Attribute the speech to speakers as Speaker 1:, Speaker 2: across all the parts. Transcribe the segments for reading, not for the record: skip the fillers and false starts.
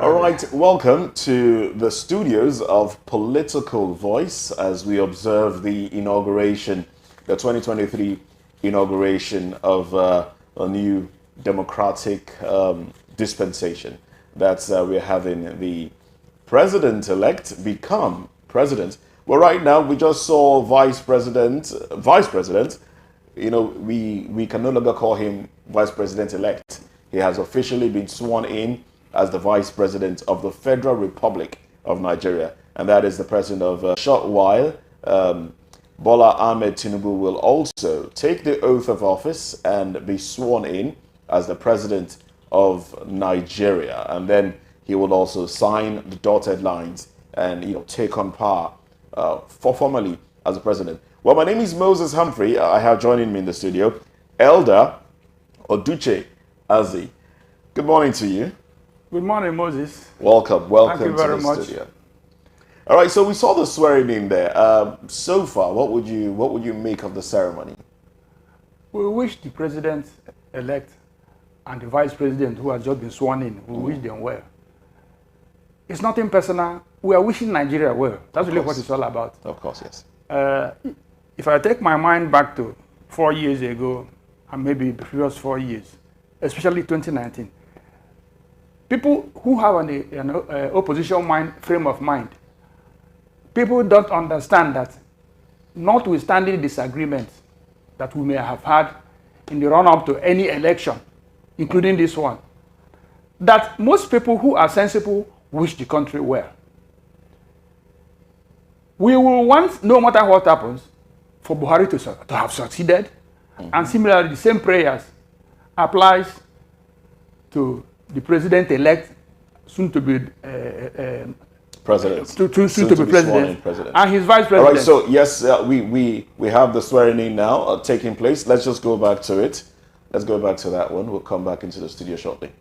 Speaker 1: All right, welcome to the studios of Political Voice as we observe the inauguration, the 2023 inauguration of a new democratic dispensation. That's we're having the president-elect become president. Well, right now we just saw vice president. You know, we can no longer call him vice president-elect. He has officially been sworn in as the Vice President of the Federal Republic of Nigeria. And that is the president of a short while. Bola Tinubu will also take the oath of office and be sworn in as the President of Nigeria. And then he will also sign the dotted lines and, you know, take on power formally as the President. Well, my name is Moses Humphrey. I have joining me in the studio, Elder Oduche Azi. Good morning to you.
Speaker 2: Good morning, Moses.
Speaker 1: Welcome
Speaker 2: Thank you
Speaker 1: to
Speaker 2: very
Speaker 1: the
Speaker 2: much.
Speaker 1: studio. All right, so we saw the swearing in there. So far, what would you make of the ceremony?
Speaker 2: We wish the president-elect and the vice president who has just been sworn in, we wish them well. It's nothing personal. We are wishing Nigeria well. That's really what it's all about.
Speaker 1: Of course, yes.
Speaker 2: If I take my mind back to 4 years ago, and maybe the previous 4 years, especially 2019, people who have an opposition frame of mind, people don't understand that, notwithstanding disagreements that we may have had in the run-up to any election, including this one, that most people who are sensible wish the country well. We will want, no matter what happens, for Buhari to have succeeded, and similarly, the same prayers applies to the president-elect, soon to be
Speaker 1: president,
Speaker 2: soon to be president, and his vice president.
Speaker 1: All right, so yes, we have the swearing in now taking place. Let's just go back to it. Let's go back to that one. We'll come back into the studio shortly.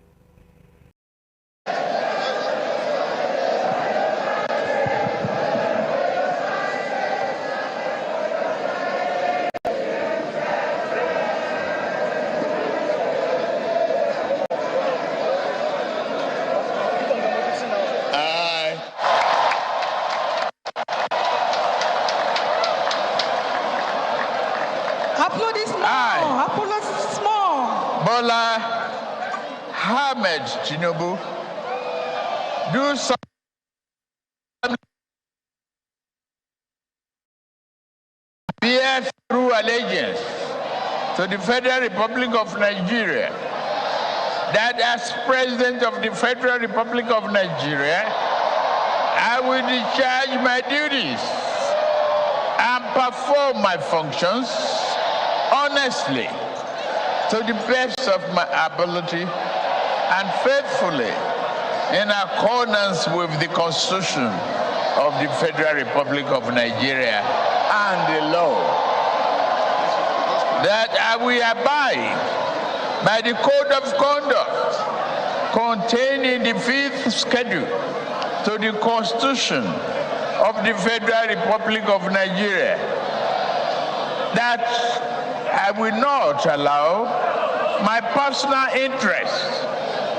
Speaker 3: Bola Tinubu, do some bear true allegiance to the Federal Republic of Nigeria, that as President of the Federal Republic of Nigeria, I will discharge my duties and perform my functions honestly, to the best of my ability and faithfully in accordance with the Constitution of the Federal Republic of Nigeria and the law. That I will abide by the Code of Conduct contained in the 5th schedule to the Constitution of the Federal Republic of Nigeria. That I will not allow my personal interest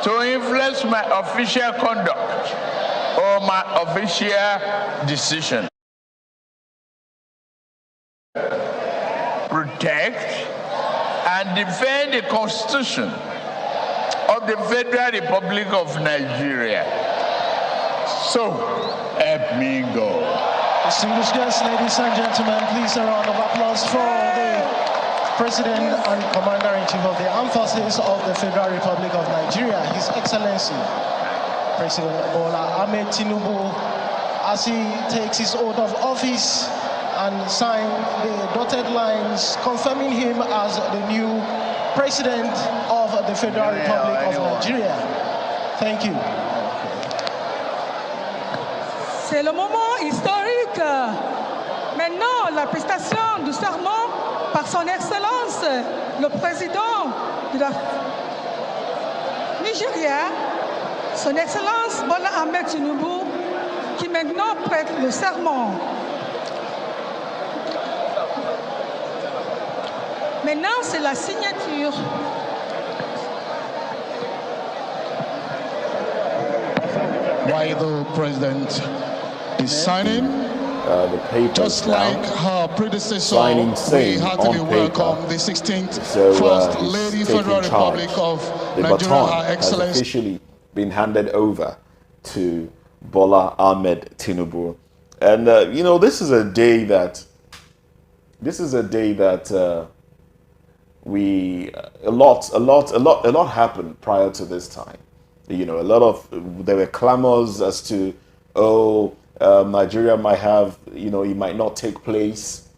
Speaker 3: to influence my official conduct or my official decision. Protect and defend the Constitution of the Federal Republic of Nigeria. So help me God.
Speaker 4: Distinguished guests, ladies and gentlemen, please a round of applause for the President and Commander-in-Chief of the Armed Forces of the Federal Republic of Nigeria, His Excellency, President Bola Tinubu, as he takes his oath of office and sign the dotted lines confirming him as the new President of the Federal Republic of Nigeria. Thank you.
Speaker 5: C'est le moment historique. Maintenant, la prestation du serment par son Excellence, le Président de la Nigeria, son Excellence Bola Tinubu, qui maintenant prête le serment. Maintenant, c'est la signature.
Speaker 4: while the president is signing.
Speaker 1: The paper
Speaker 4: Just like her predecessor,
Speaker 1: signing
Speaker 4: we
Speaker 1: same
Speaker 4: heartily
Speaker 1: on paper.
Speaker 4: welcome the 16th
Speaker 1: So
Speaker 4: First
Speaker 1: he's
Speaker 4: Lady
Speaker 1: taking
Speaker 4: Federal
Speaker 1: charge.
Speaker 4: Republic of
Speaker 1: The
Speaker 4: Nigeria,
Speaker 1: baton
Speaker 4: Her
Speaker 1: has
Speaker 4: Excellency.
Speaker 1: officially been handed over to Bola Tinubu, and you know, this is a day that a lot happened prior to this time. You know, there were clamors as to, Nigeria might have, you know, it might not take place.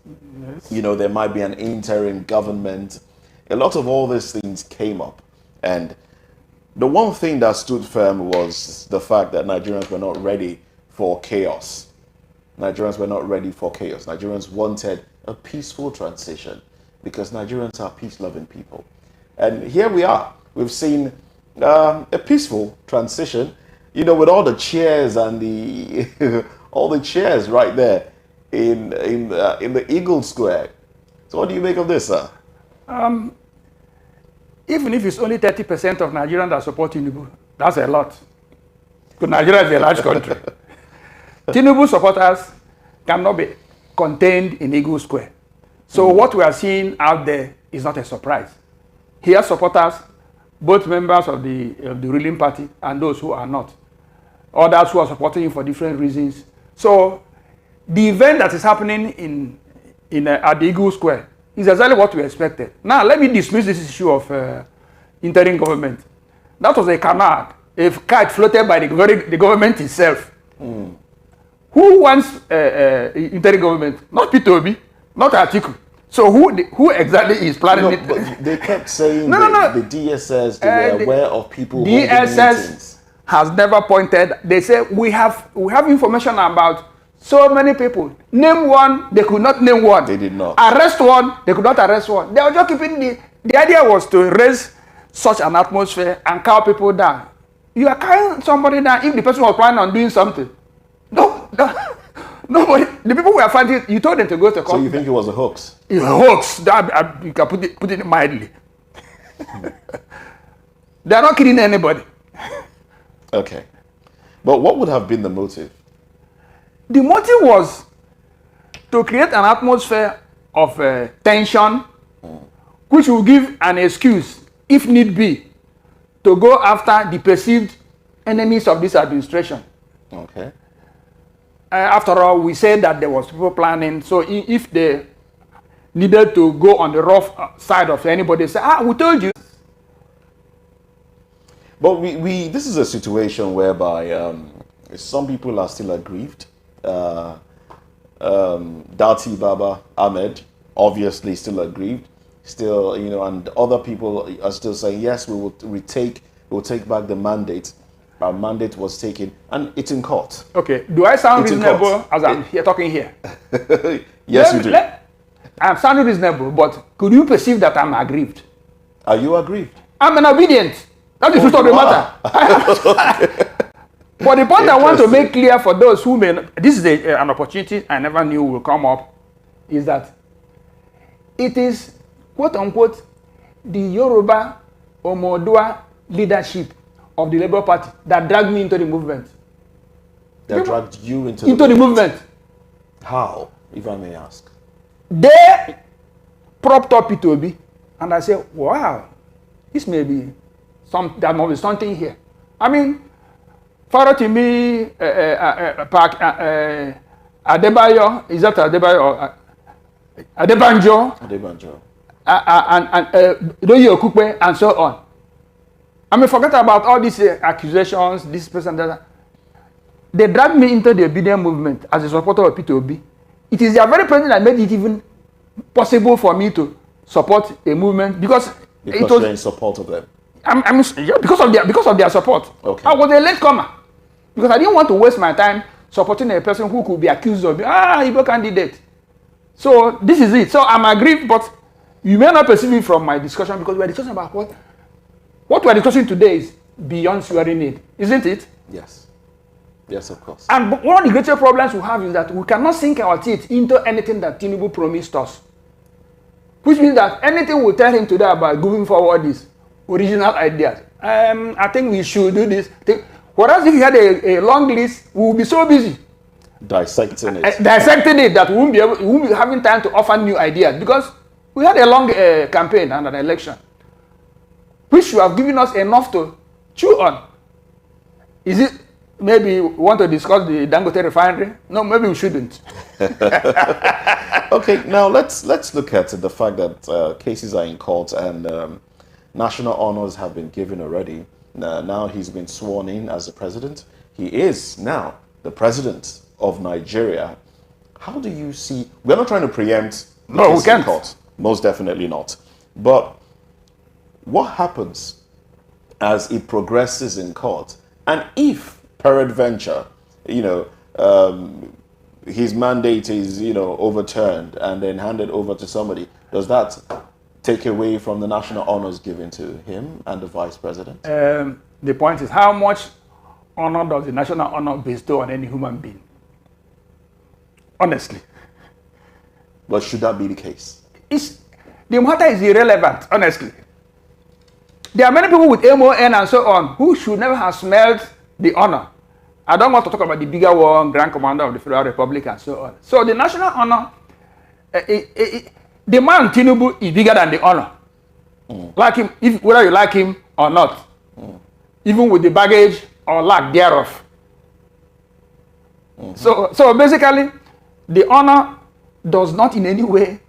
Speaker 2: Yes.
Speaker 1: You know, there might be an interim government. A lot of all these things came up, and the one thing that stood firm was the fact that Nigerians were not ready for chaos. Nigerians were not ready for chaos. Nigerians wanted a peaceful transition because Nigerians are peace-loving people. And here we are. We've seen a peaceful transition, you know, with all the cheers and the all the cheers right there in the Eagle Square. So what do you make of this, sir?
Speaker 2: Even if it's only 30% of Nigerians that support Tinubu, that's a lot. Because Nigeria is a large country. Tinubu supporters cannot be contained in Eagle Square. So what we are seeing out there is not a surprise. He has supporters, both members of the ruling party and those who are not. Others who are supporting him for different reasons. So the event that is happening at the Eagle Square is exactly what we expected. Now, let me dismiss this issue of interim government. That was a canard, a kite floated by the government itself. Who wants interim government? Not P2B, not Atiku. So who exactly is planning it?
Speaker 1: But they kept saying
Speaker 2: No.
Speaker 1: the DSS, they were aware of people holding
Speaker 2: DSS
Speaker 1: meetings.
Speaker 2: has never pointed. They say we have information about so many people. Name one, they could not name one.
Speaker 1: They did not.
Speaker 2: Arrest one, they could not arrest one. They were just keeping the idea was to raise such an atmosphere and cow people down. You are carrying somebody down if the person was planning on doing something. No, nobody. The people who are fighting, you told them to go to court.
Speaker 1: So you think it was a hoax?
Speaker 2: It's a hoax. You can put it mildly. They are not killing anybody.
Speaker 1: Okay. But what would have been the motive?
Speaker 2: The motive was to create an atmosphere of tension, which will give an excuse, if need be, to go after the perceived enemies of this administration.
Speaker 1: Okay.
Speaker 2: After all, we said that there was people planning, so if they needed to go on the rough side of anybody, say, we told you.
Speaker 1: But this is a situation whereby some people are still aggrieved. Dati Baba Ahmed, obviously still aggrieved, still, you know, and other people are still saying, yes, we will take back the mandate. Our mandate was taken, and it's in court.
Speaker 2: Okay, do I sound
Speaker 1: It's in
Speaker 2: reasonable
Speaker 1: court.
Speaker 2: as I'm here talking here?
Speaker 1: Yes, you do.
Speaker 2: I'm sounding reasonable, but could you perceive that I'm aggrieved?
Speaker 1: Are you aggrieved?
Speaker 2: I'm an obedient. That's the truth of the matter. But the point I want to make clear for those who may not, this is an opportunity I never knew will come up, is that it is, quote unquote, the Yoruba Omodua leadership of the Labour Party that dragged me into the movement.
Speaker 1: That dragged you into
Speaker 2: the movement.
Speaker 1: How, if I may ask?
Speaker 2: They propped up P2B, and I said, wow, this may be there must be something here. I mean, Farotimi, Adebayo, is that Adebayo? Adebanjo.
Speaker 1: Adebanjo.
Speaker 2: And Doyi Okupe, and so on. I mean, forget about all these accusations, this person, that. They dragged me into the obedient movement as a supporter of P2B. It is their very presence that made it even possible for me to support a movement because it was
Speaker 1: you're in support of them.
Speaker 2: Because of their support.
Speaker 1: Okay.
Speaker 2: I was a latecomer because I didn't want to waste my time supporting a person who could be accused of being Igbo candidate. So this is it. So I'm aggrieved, but you may not perceive it from my discussion because we're discussing about what we're discussing today is beyond swearing in, isn't it?
Speaker 1: Yes. Yes, of course.
Speaker 2: And one of the greatest problems we have is that we cannot sink our teeth into anything that Tinubu promised us. Which means that anything we tell him today about moving forward is original ideas. I think we should do this. Whereas if you had a long list, we will be so busy
Speaker 1: dissecting it.
Speaker 2: Dissecting it that we won't be having time to offer new ideas, because we had a long campaign and an election, which should have given us enough to chew on. Is it maybe we want to discuss the Dangote refinery? No, maybe we shouldn't.
Speaker 1: Okay, now let's look at the fact that cases are in court and national honors have been given already. Now he's been sworn in as the president. He is now the president of Nigeria. How do you see? We're not trying to preempt the
Speaker 2: No, we
Speaker 1: case in
Speaker 2: can't.
Speaker 1: court. Most definitely not. But what happens as it progresses in court? And if peradventure, his mandate is, overturned and then handed over to somebody, does that take away from the national honors given to him and the vice president?
Speaker 2: The point is, how much honor does the national honor bestow on any human being? Honestly.
Speaker 1: But should that be the case?
Speaker 2: The matter is irrelevant, honestly. There are many people with MON and so on who should never have smelled the honor. I don't want to talk about the bigger one, Grand Commander of the Federal Republic and so on. So the national honor, the man Tinubu is bigger than the honor. Like him, whether you like him or not. Even with the baggage or lack thereof. So basically, the honor does not in any way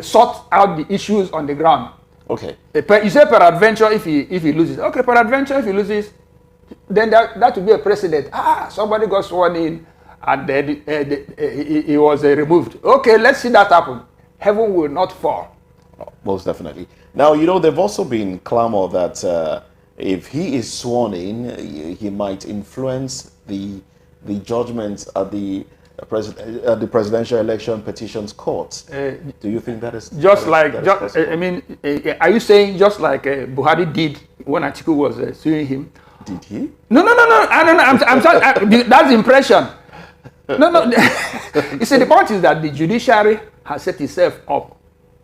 Speaker 2: sort out the issues on the ground.
Speaker 1: Okay.
Speaker 2: You say peradventure if he loses. Okay, peradventure if he loses, then that would be a precedent. Somebody got sworn in and then he was removed. Okay, let's see that happen. Heaven will not fall.
Speaker 1: Most definitely. Now, they've also been clamor that if he is sworn in, he might influence the judgments at the presidential election petitions court. Do you think that is possible?
Speaker 2: Are you saying just like Buhari did when Atiku was suing him?
Speaker 1: Did he?
Speaker 2: No. I don't know. I'm sorry. That's the impression. No. You see, the point is that the judiciary has set itself up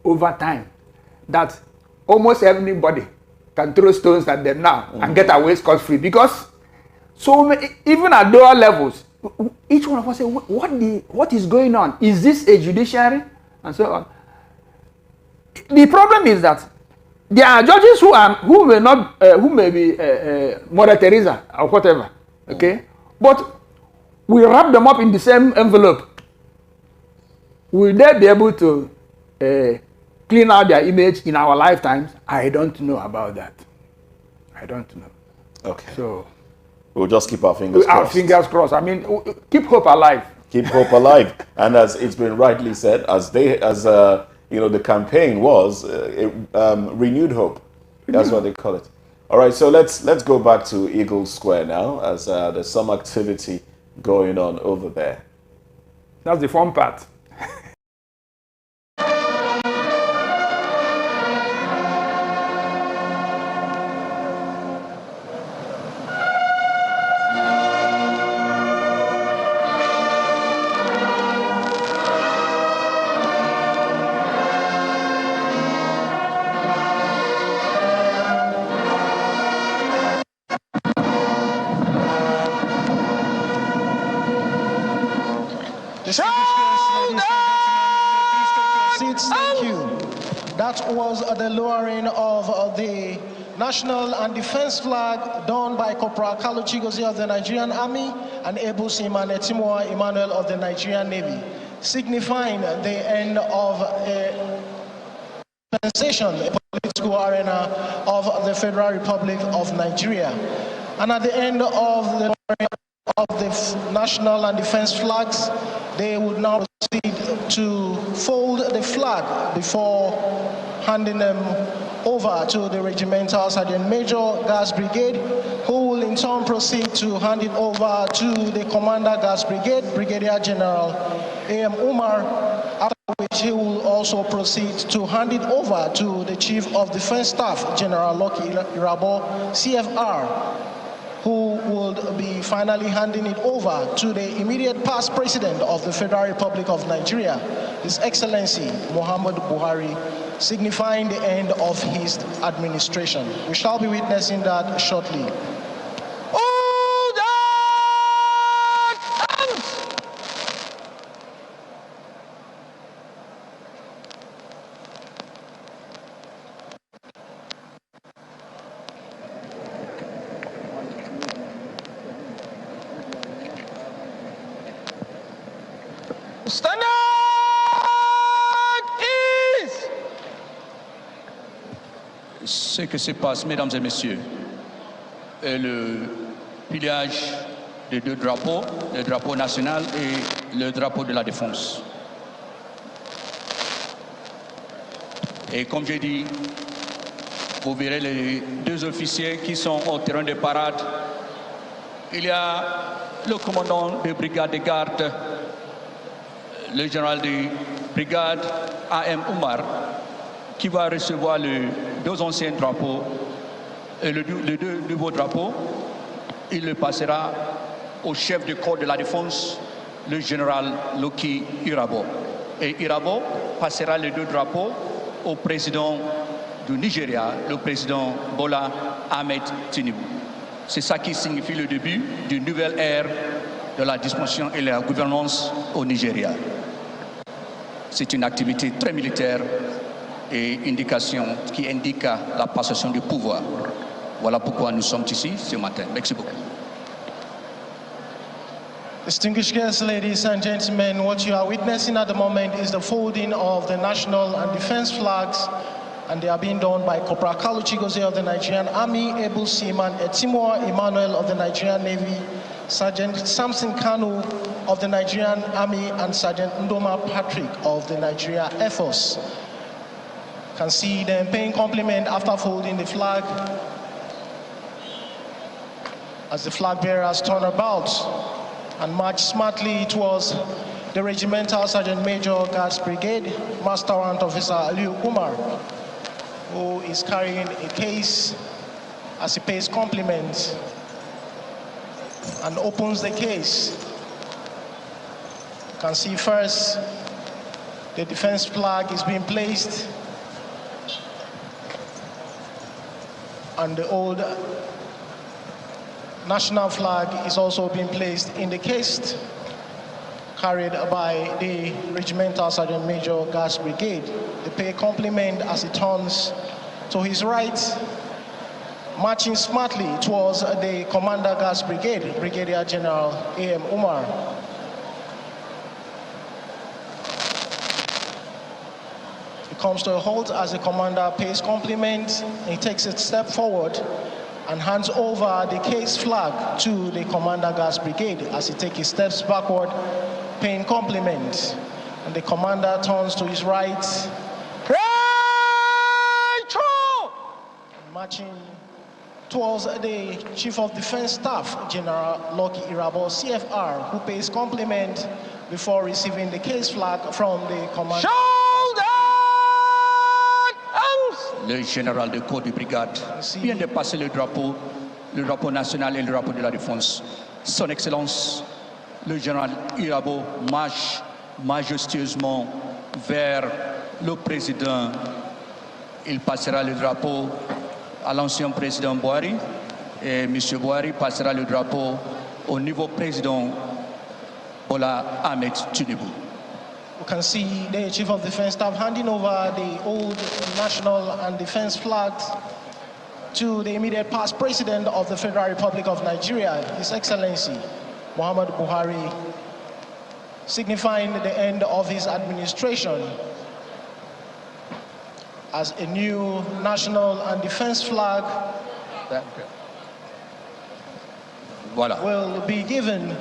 Speaker 2: over time that almost everybody can throw stones at them now and get away scot-free, because even at lower levels, each one of us say, what is going on? Is this a judiciary? And so on. The problem is that there are judges who may be Mother Teresa or whatever, okay? But we wrap them up in the same envelope. Will they be able to clean out their image in our lifetimes? I don't know about that. I don't know.
Speaker 1: Okay.
Speaker 2: So
Speaker 1: we'll just keep our fingers crossed.
Speaker 2: Our fingers crossed. I mean, keep hope alive.
Speaker 1: Keep hope alive. And as it's been rightly said, as the campaign was, renewed hope. That's what they call it. All right, so let's go back to Eagle Square now, as there's some activity going on over there.
Speaker 2: That's the fun part.
Speaker 4: Thank you. That was the lowering of the national and defense flag done by Corporal Kalu Chigozie of the Nigerian Army and Ebu Siman Etimoa Emmanuel of the Nigerian Navy, signifying the end of a sensation, a political arena of the Federal Republic of Nigeria. And at the end of the national and defense flags, they would now proceed to fold the flag before handing them over to the Regimental Sergeant Major Gas Brigade, who will in turn proceed to hand it over to the Commander Gas Brigade, Brigadier General A.M. Umar, after which he will also proceed to hand it over to the Chief of Defense Staff, General Lucky Irabo, CFR, who would be finally handing it over to the immediate past president of the Federal Republic of Nigeria, His Excellency Muhammadu Buhari, signifying the end of his administration. We shall be witnessing that shortly. Oh!
Speaker 6: Stand at ease. Ce que se passe, mesdames et messieurs, est le pillage de deux drapeaux, le drapeau national et le drapeau de la défense. Et comme j'ai dit, vous verrez les deux officiers qui sont au terrain de parade. Il y a le commandant de brigade de garde, le général de brigade A.M. Oumar, qui va recevoir les deux anciens drapeaux et les deux nouveaux drapeaux. Il le passera au chef du corps de la défense, le général Loki Irabo. Et Irabo passera les deux drapeaux au président du Nigeria, le président Bola Tinubu. C'est ça qui signifie le début d'une nouvelle ère de la disposition et de la gouvernance au Nigeria. C'est une activité très militaire et indication qui indique la passation du pouvoir. Voilà pourquoi nous sommes ici ce matin. Merci beaucoup.
Speaker 4: Distinguished guests, ladies and gentlemen, what you are witnessing at the moment is the folding of the national and defense flags, and they are being done by Corporal Kalu Chigozie of the Nigerian Army, Able Seaman Etimoa Emmanuel of the Nigerian Navy, Sergeant Samson Kanu of the Nigerian Army, and Sergeant Ndoma Patrick of the Nigeria Air Force. You can see them paying compliment after folding the flag as the flag bearers turn about and march smartly towards the Regimental Sergeant Major Guards Brigade, Master Warrant Officer Aliu Umar, who is carrying a case as he pays compliments and opens the case. You can see first the defense flag is being placed and the old national flag is also being placed in the case, carried by the Regimental Sergeant Major Guards Brigade. They pay compliment as he turns to his right, marching smartly towards the Commander Guards Brigade, Brigadier General A.M. Umar. He comes to a halt as the commander pays compliment. He takes a step forward and hands over the case flag to the Commander Guards Brigade as he takes his steps backward, paying compliment. And the commander turns to his right, marching towards the Chief of Defense Staff, General Loki Irabo, CFR, who pays compliment before receiving the case flag from the commander.
Speaker 6: Le général de corps de brigade vient de passer le drapeau national et le drapeau de la défense. Son Excellence, le général Irabo, marche majestueusement vers le président. Il passera le drapeau à l'ancien président Buhari et M. Buhari passera le drapeau au nouveau président Bola Tinubu.
Speaker 4: You can see the Chief of Defense Staff handing over the old national and defense flags to the immediate past President of the Federal Republic of Nigeria, His Excellency Muhammadu Buhari, signifying the end of his administration as a new national and defense flag will be given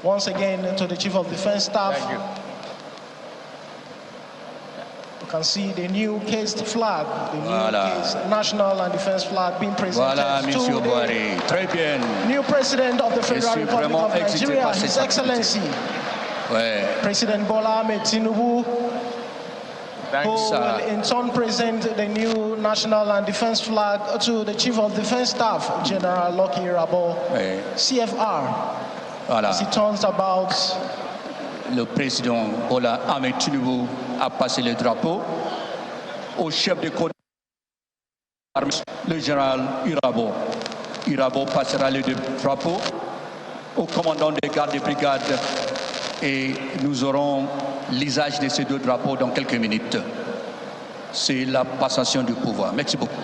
Speaker 4: once again to the Chief of Defense Staff.
Speaker 3: Thank you.
Speaker 4: You can see the new cased flag, the new cased national and defense flag being presented to the new President of the Federal Republic of Nigeria, His Excellency, President Bola Tinubu, who will in turn present the new national and defense flag to the Chief of Defense Staff, General Loki Irabo, CFR, as he turns about.
Speaker 6: Le président Bola Tinubu a passé le drapeau au chef de corps d'armée, le général Irabo. Irabo passera le drapeau au commandant des gardes de brigade et nous aurons l'usage de ces deux drapeaux dans quelques minutes. C'est la passation du pouvoir. Merci beaucoup.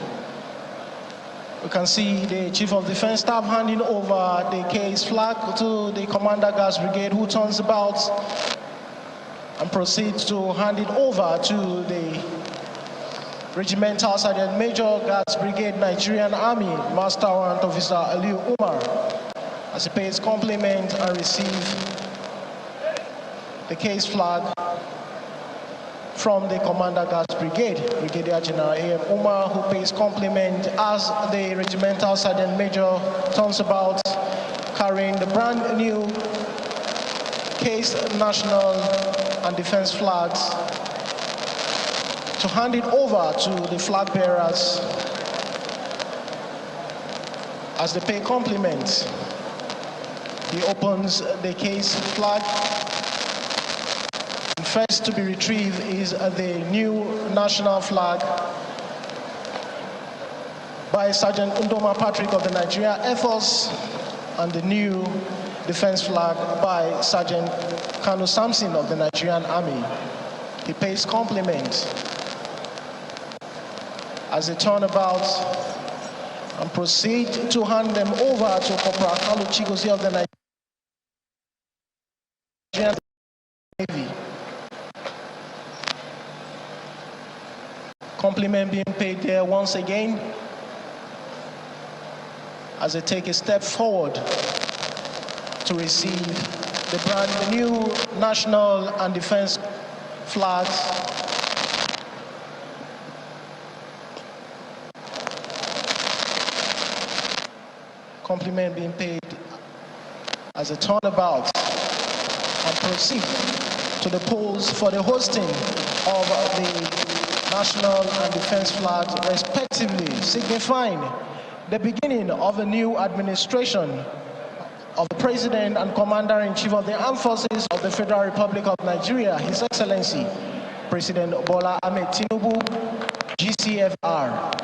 Speaker 4: You can see the Chief of Defense Staff handing over the case flag to the Commander Guards Brigade, who turns about and proceed to hand it over to the Regimental Sergeant Major Guards Brigade Nigerian Army Master Warrant Officer Aliu Umar as he pays compliment and receive the case flag from the Commander Guards Brigade, Brigadier General A.M. Umar, who pays compliment as the Regimental Sergeant Major turns about carrying the brand new case national and defense flags to hand it over to the flag bearers as they pay compliment. He opens the case flag. And first to be retrieved is the new national flag by Sergeant Undoma Patrick of the Nigeria Air Force and the new defense flag by Sergeant Kanu Samson of the Nigerian Army. He pays compliment as they turn about and proceed to hand them over to Corporal Kalu Chigozie of the Nigerian Navy. Compliment being paid there once again as they take a step forward to receive the brand new national and defense flags compliment being paid as a turnabout and proceed to the polls for the hosting of the national and defense flags respectively, signifying the beginning of a new administration of the President and Commander-in-Chief of the Armed Forces of the Federal Republic of Nigeria, His Excellency, President Bola Tinubu, GCFR.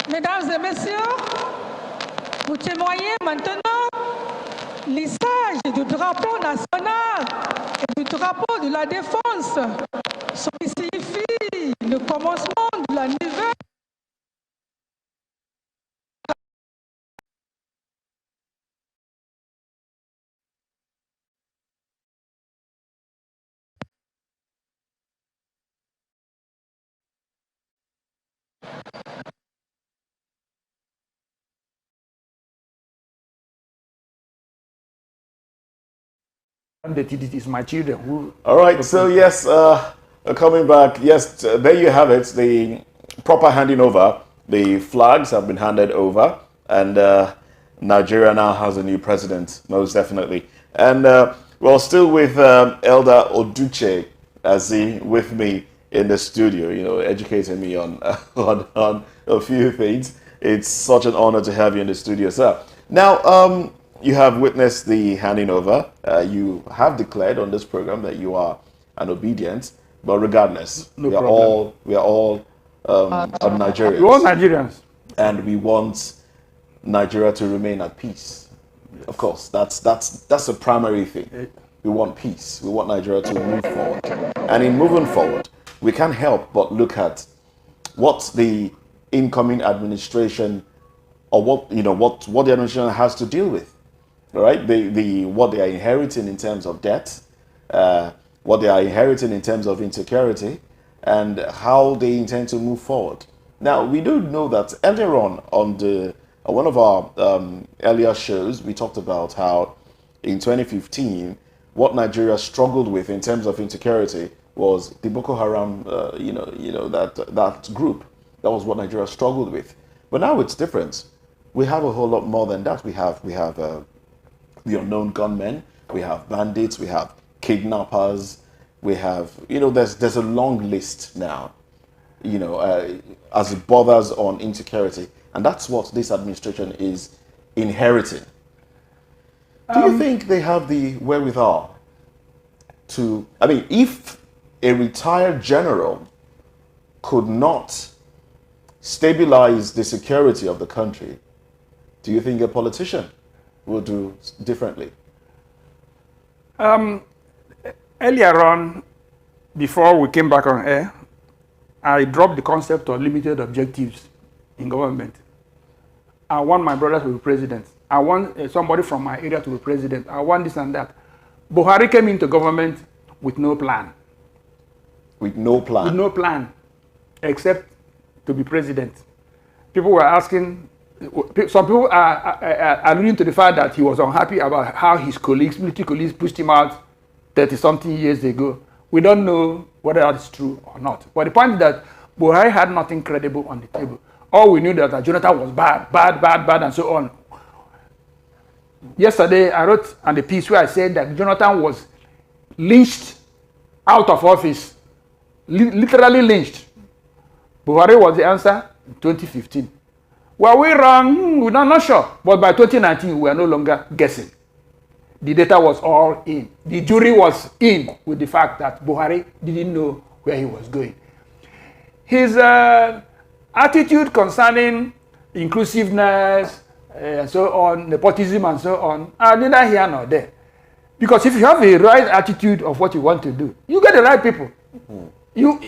Speaker 5: Mesdames et messieurs, vous témoignez maintenant l'hissage du drapeau national et du drapeau de la défense, ce qui signifie le commencement de la nouvelle.
Speaker 2: It is my children who.
Speaker 1: All right, so yes, coming back, yes, there you have it. The proper handing over. The flags have been handed over, and Nigeria now has a new president, most definitely. And we're still with Elder Oduche Azi with me in the studio, you know, educating me on, on a few things. It's such an honor to have you in the studio, sir. Now, you have witnessed the handing over. You have declared on this program that you are an obedient, but regardless, we are all Nigerians.
Speaker 2: We're all Nigerians,
Speaker 1: and we want Nigeria to remain at peace. Yes. Of course, that's a primary thing. We want peace. We want Nigeria to move forward, and in moving forward, we can't help but look at what the incoming administration, or what the administration has to deal with. All right, what they are inheriting in terms of debt, what they are inheriting in terms of insecurity, and how they intend to move forward. Now, we do know that earlier on one of our earlier shows, we talked about how in 2015, what Nigeria struggled with in terms of insecurity was the Boko Haram, that group. That was what Nigeria struggled with. But now it's different. We have a whole lot more than that. We have the unknown gunmen, we have bandits, we have kidnappers, we have, there's a long list now, as it bothers on insecurity. And that's what this administration is inheriting. Do you think they have the wherewithal to, if a retired general could not stabilize the security of the country, do you think a politician will do differently?
Speaker 2: Earlier on, before we came back on air, I dropped the concept of limited objectives in government. I want my brother to be president. I want somebody from my area to be president. I want this and that. Buhari came into government with no plan.
Speaker 1: With no plan?
Speaker 2: With no plan, except to be president. People were asking, some people are alluding to the fact that he was unhappy about how his colleagues, military colleagues, pushed him out 30-something years ago. We don't know whether that is true or not. But the point is that Buhari had nothing credible on the table. All we knew that Jonathan was bad, and so on. Yesterday, I wrote on the piece where I said that Jonathan was lynched out of office, literally lynched. Buhari was the answer in 2015. Were we wrong? We're not sure. But by 2019, we are no longer guessing. The data was all in. The jury was in with the fact that Buhari didn't know where he was going. His attitude concerning inclusiveness, and so on, nepotism and so on, are neither here nor there. Because if you have the right attitude of what you want to do, you get the right people. You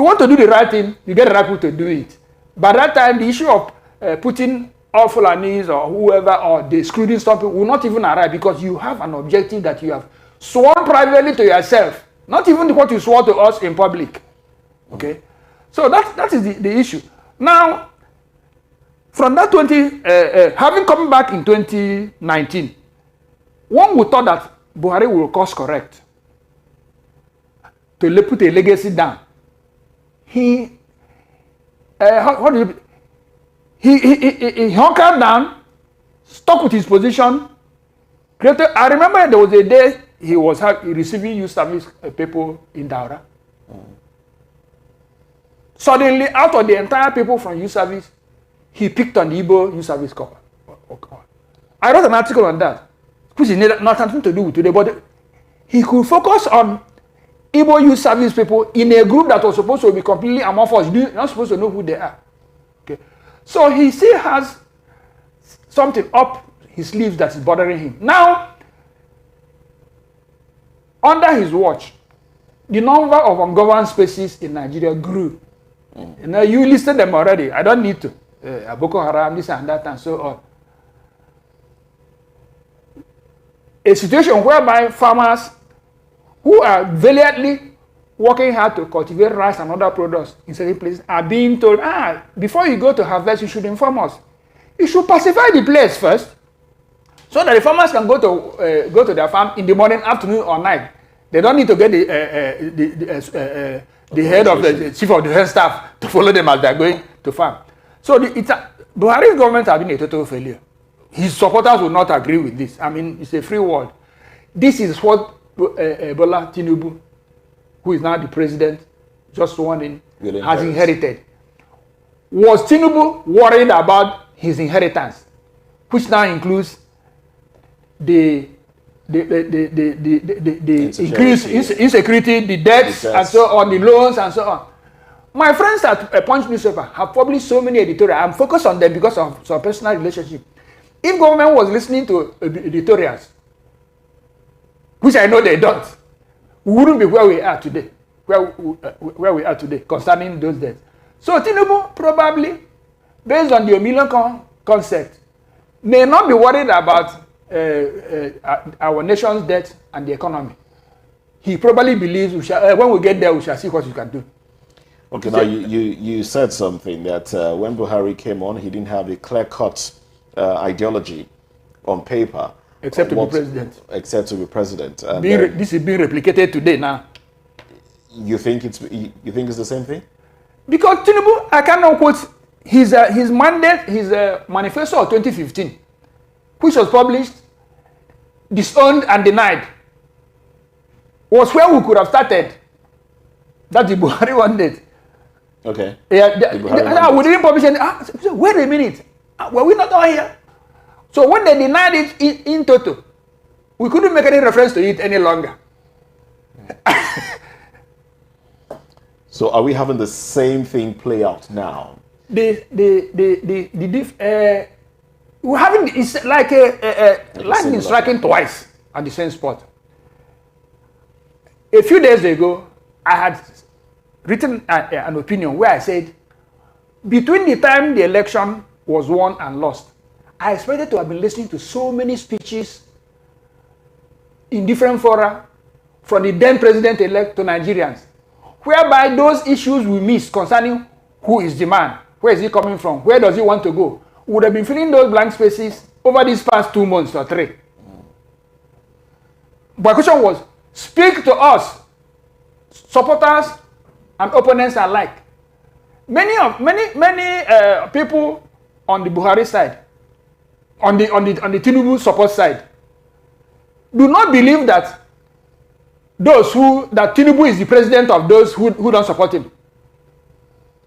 Speaker 2: want to do the right thing, you get the right people to do it. By that time, the issue of putting all Fulanis or whoever or excluding some people will not even arrive, because you have an objective that you have sworn privately to yourself, not even what you swore to us in public. Okay? So that is the issue. Now, from that having come back in 2019, one would thought that Buhari will course correct to put a legacy down. He hunkered down, stuck with his position. I remember there was a day he was receiving youth service people in Daura. Suddenly, out of the entire people from youth service, he picked on the Igbo youth service corps. I wrote an article on that, which is not something to do with today, but he could focus on Igbo youth service people in a group that was supposed to be completely amorphous. You're not supposed to know who they are. Okay, so he still has something up his sleeves that is bothering him. Now, under his watch, the number of ungoverned spaces in Nigeria grew. You know, you listed them already. I don't need to. Boko Haram, this and that, and so on. A situation whereby farmers who are valiantly working hard to cultivate rice and other products in certain places are being told, before you go to harvest, you should inform us. You should pacify the place first, so that the farmers can go to their farm in the morning, afternoon, or night. They don't need to get the head of the chief of defense staff to follow them as they're going to farm. So Buhari's government has been a total failure. His supporters will not agree with this. I mean, it's a free world. This is what Bola Tinubu, who is now the president, just sworn in, has inherited. Was Tinubu worried about his inheritance, which now includes the increased insecurity, the debts, and so on, the loans, and so on? My friends at Punch newspaper have published so many editorials. I'm focused on them because of some personal relationship. If government was listening to editorials, which I know they don't, we wouldn't be where we are today, where we are today concerning those debts. So Tinubu probably, based on the Omilon concept, may not be worried about our nation's debt and the economy. He probably believes when we get there, we shall see what we can do.
Speaker 1: Okay, now you said something that when Buhari came on, he didn't have a clear-cut ideology on paper.
Speaker 2: Except to be president.
Speaker 1: Except to be president. And,
Speaker 2: this is being replicated today now.
Speaker 1: You think it's the same thing?
Speaker 2: Because Tinubu, I cannot quote his mandate, his manifesto of 2015, which was published, disowned and denied, was where we could have started. That's the Buhari mandate.
Speaker 1: Okay.
Speaker 2: Yeah, we didn't publish any. Wait a minute. Were we not all here? So when they denied it in total, we couldn't make any reference to it any longer.
Speaker 1: So are we having the same thing play out now?
Speaker 2: We're having, it's like lightning striking twice at the same spot. A few days ago, I had written an opinion where I said, between the time the election was won and lost. I expected to have been listening to so many speeches in different fora from the then president-elect to Nigerians, whereby those issues we missed concerning who is the man, where is he coming from, where does he want to go, would have been filling those blank spaces over these past 2 months or 3. But the question was, speak to us, supporters and opponents alike. Many people on the Buhari side, on the Tinubu support side, do not believe that Tinubu is the president of those who don't support him.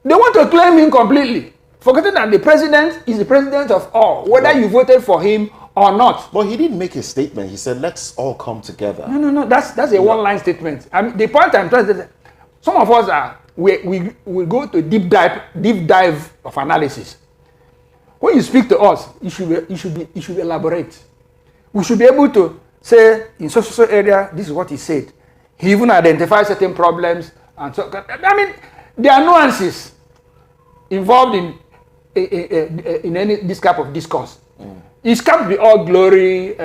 Speaker 2: They want to claim him completely, forgetting that the president is the president of all, whether you voted for him or not.
Speaker 1: But he didn't make a statement. He said, let's all come together.
Speaker 2: No. That's a one-line statement. I mean, the point I'm trying to say, some of us we go to deep dive of analysis. When you speak to us, you should elaborate. We should be able to say, in social area, this is what he said. He even identified certain problems. And so, I mean, there are nuances involved in this type of discourse. It can't be all glory,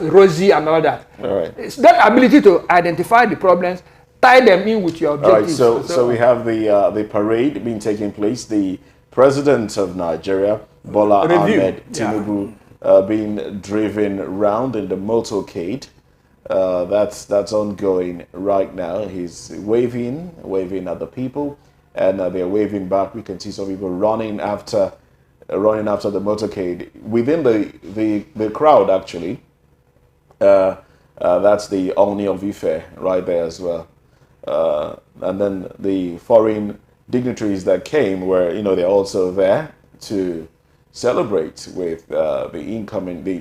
Speaker 2: rosy and all that.
Speaker 1: All right.
Speaker 2: It's that ability to identify the problems, tie them in with your objectives.
Speaker 1: All right, so we have the parade being taking place. The president of Nigeria, Bola Tinubu, being driven around in the motorcade. That's ongoing right now. He's waving at the people, and they're waving back. We can see some people running after the motorcade within the crowd. Actually, that's the Oni of Ife right there as well. And then the foreign dignitaries that came were, they're also there to celebrate with the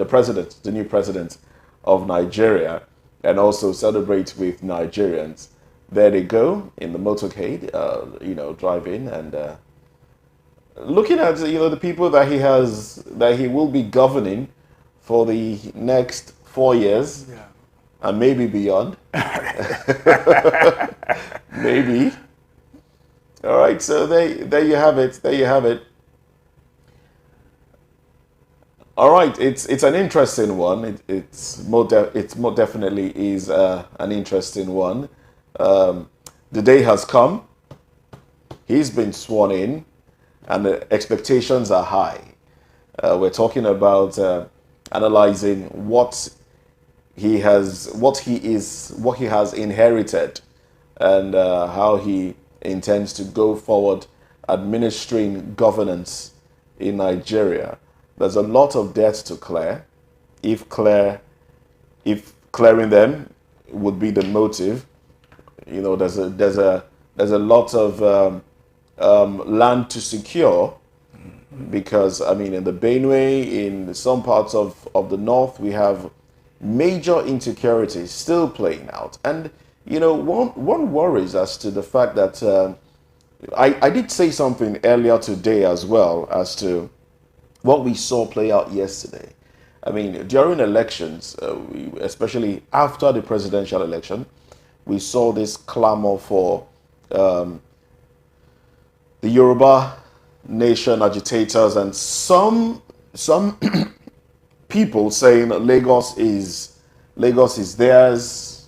Speaker 1: president, the new president of Nigeria, and also celebrate with Nigerians. There they go in the motorcade, driving and looking at the people that he will be governing for the next 4 years, and maybe beyond. Maybe. All right, so there you have it. All right, it's an interesting one. It's more definitely is an interesting one. The day has come. He's been sworn in, and the expectations are high. We're talking about analyzing what he has inherited, and how he intends to go forward administering governance in Nigeria. There's a lot of debts to clear. If clearing them would be the motive, there's a lot of land to secure, because in the Benue, in some parts of the north, we have major insecurities still playing out. And one worries as to the fact that I did say something earlier today as well as to what we saw play out yesterday. During elections, especially after the presidential election, we saw this clamor for the Yoruba nation agitators and some people saying Lagos is theirs.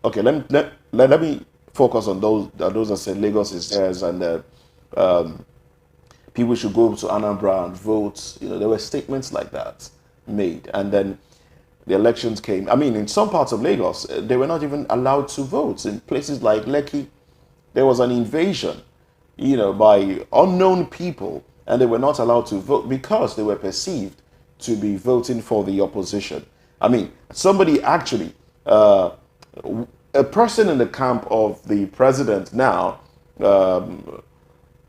Speaker 1: Okay, let me focus on those that say Lagos is theirs, and people should go to Anambra and vote. There were statements like that made, and then the elections came. In some parts of Lagos, they were not even allowed to vote. In places like Lekki, there was an invasion, by unknown people, and they were not allowed to vote because they were perceived to be voting for the opposition. Somebody actually, a person in the camp of the president now,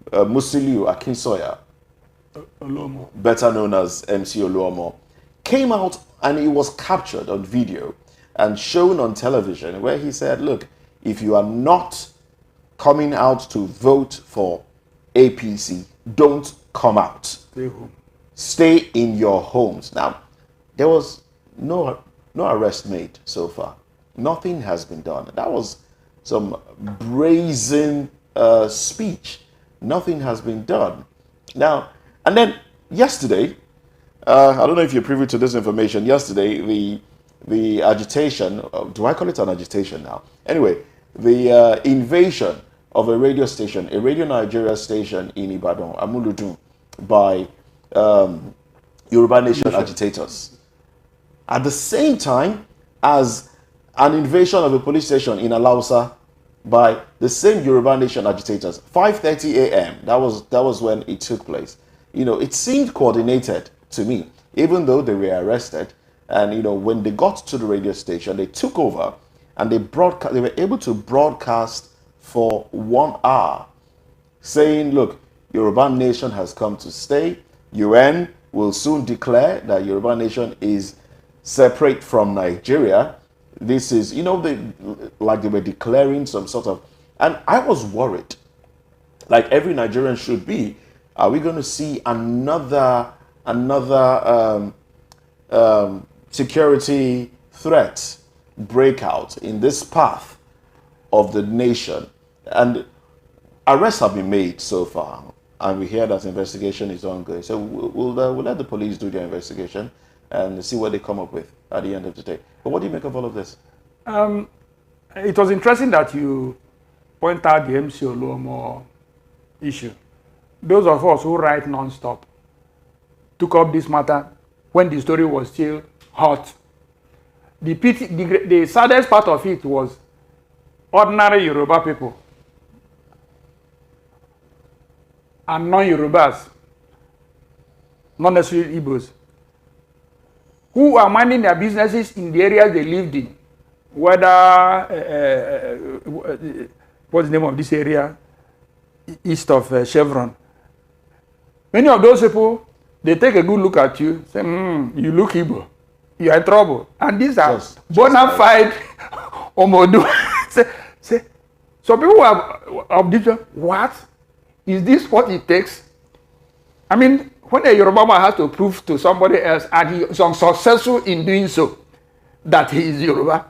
Speaker 1: Musiliu Akinsoya, better known as MC Oluomo, came out, and he was captured on video and shown on television, where he said, look, if you are not coming out to vote for APC, don't come out.
Speaker 2: Stay home.
Speaker 1: Stay in your homes. Now, there was no arrest made so far. Nothing has been done. That was some brazen speech. Nothing has been done. Now, And then yesterday, I don't know if you're privy to this information. Yesterday, the agitation, do I call it an agitation now? Anyway, the invasion of a radio station, a Radio Nigeria station in Ibadan, Amuludun, by Yoruba Nation agitators. At the same time as an invasion of a police station in Alausa by the same Yoruba Nation agitators, 5:30 a.m. That was when it took place. You know, it seemed coordinated to me, even though they were arrested. And you know, when they got to the radio station, they took over and they were able to broadcast for 1 hour, saying, "Look, Yoruba Nation has come to stay. UN will soon declare that Yoruba Nation is separate from Nigeria." This is, you know, they were declaring some sort of, and I was worried, like every Nigerian should be. Are we going to see another security threat breakout in this path of the nation? And arrests have been made so far, and we hear that investigation is ongoing. So we'll let the police do their investigation and see what they come up with at the end of the day. But what do you make of all of this?
Speaker 2: It was interesting that you point out the MC Oluomo issue. Those of us who write non-stop took up this matter when the story was still hot. The saddest part of it was ordinary Yoruba people and non-Yorubas, not necessarily Igbos, who are minding their businesses in the areas they lived in, whether, what's the name of this area, east of Chevron. Many of those people, they take a good look at you, say, you look Igbo, you are in trouble. And these are bona fide Omodu. So people have objection, what? Is this what it takes? I mean, when a Yoruba man has to prove to somebody else, and he is unsuccessful in doing so, that he is Yoruba,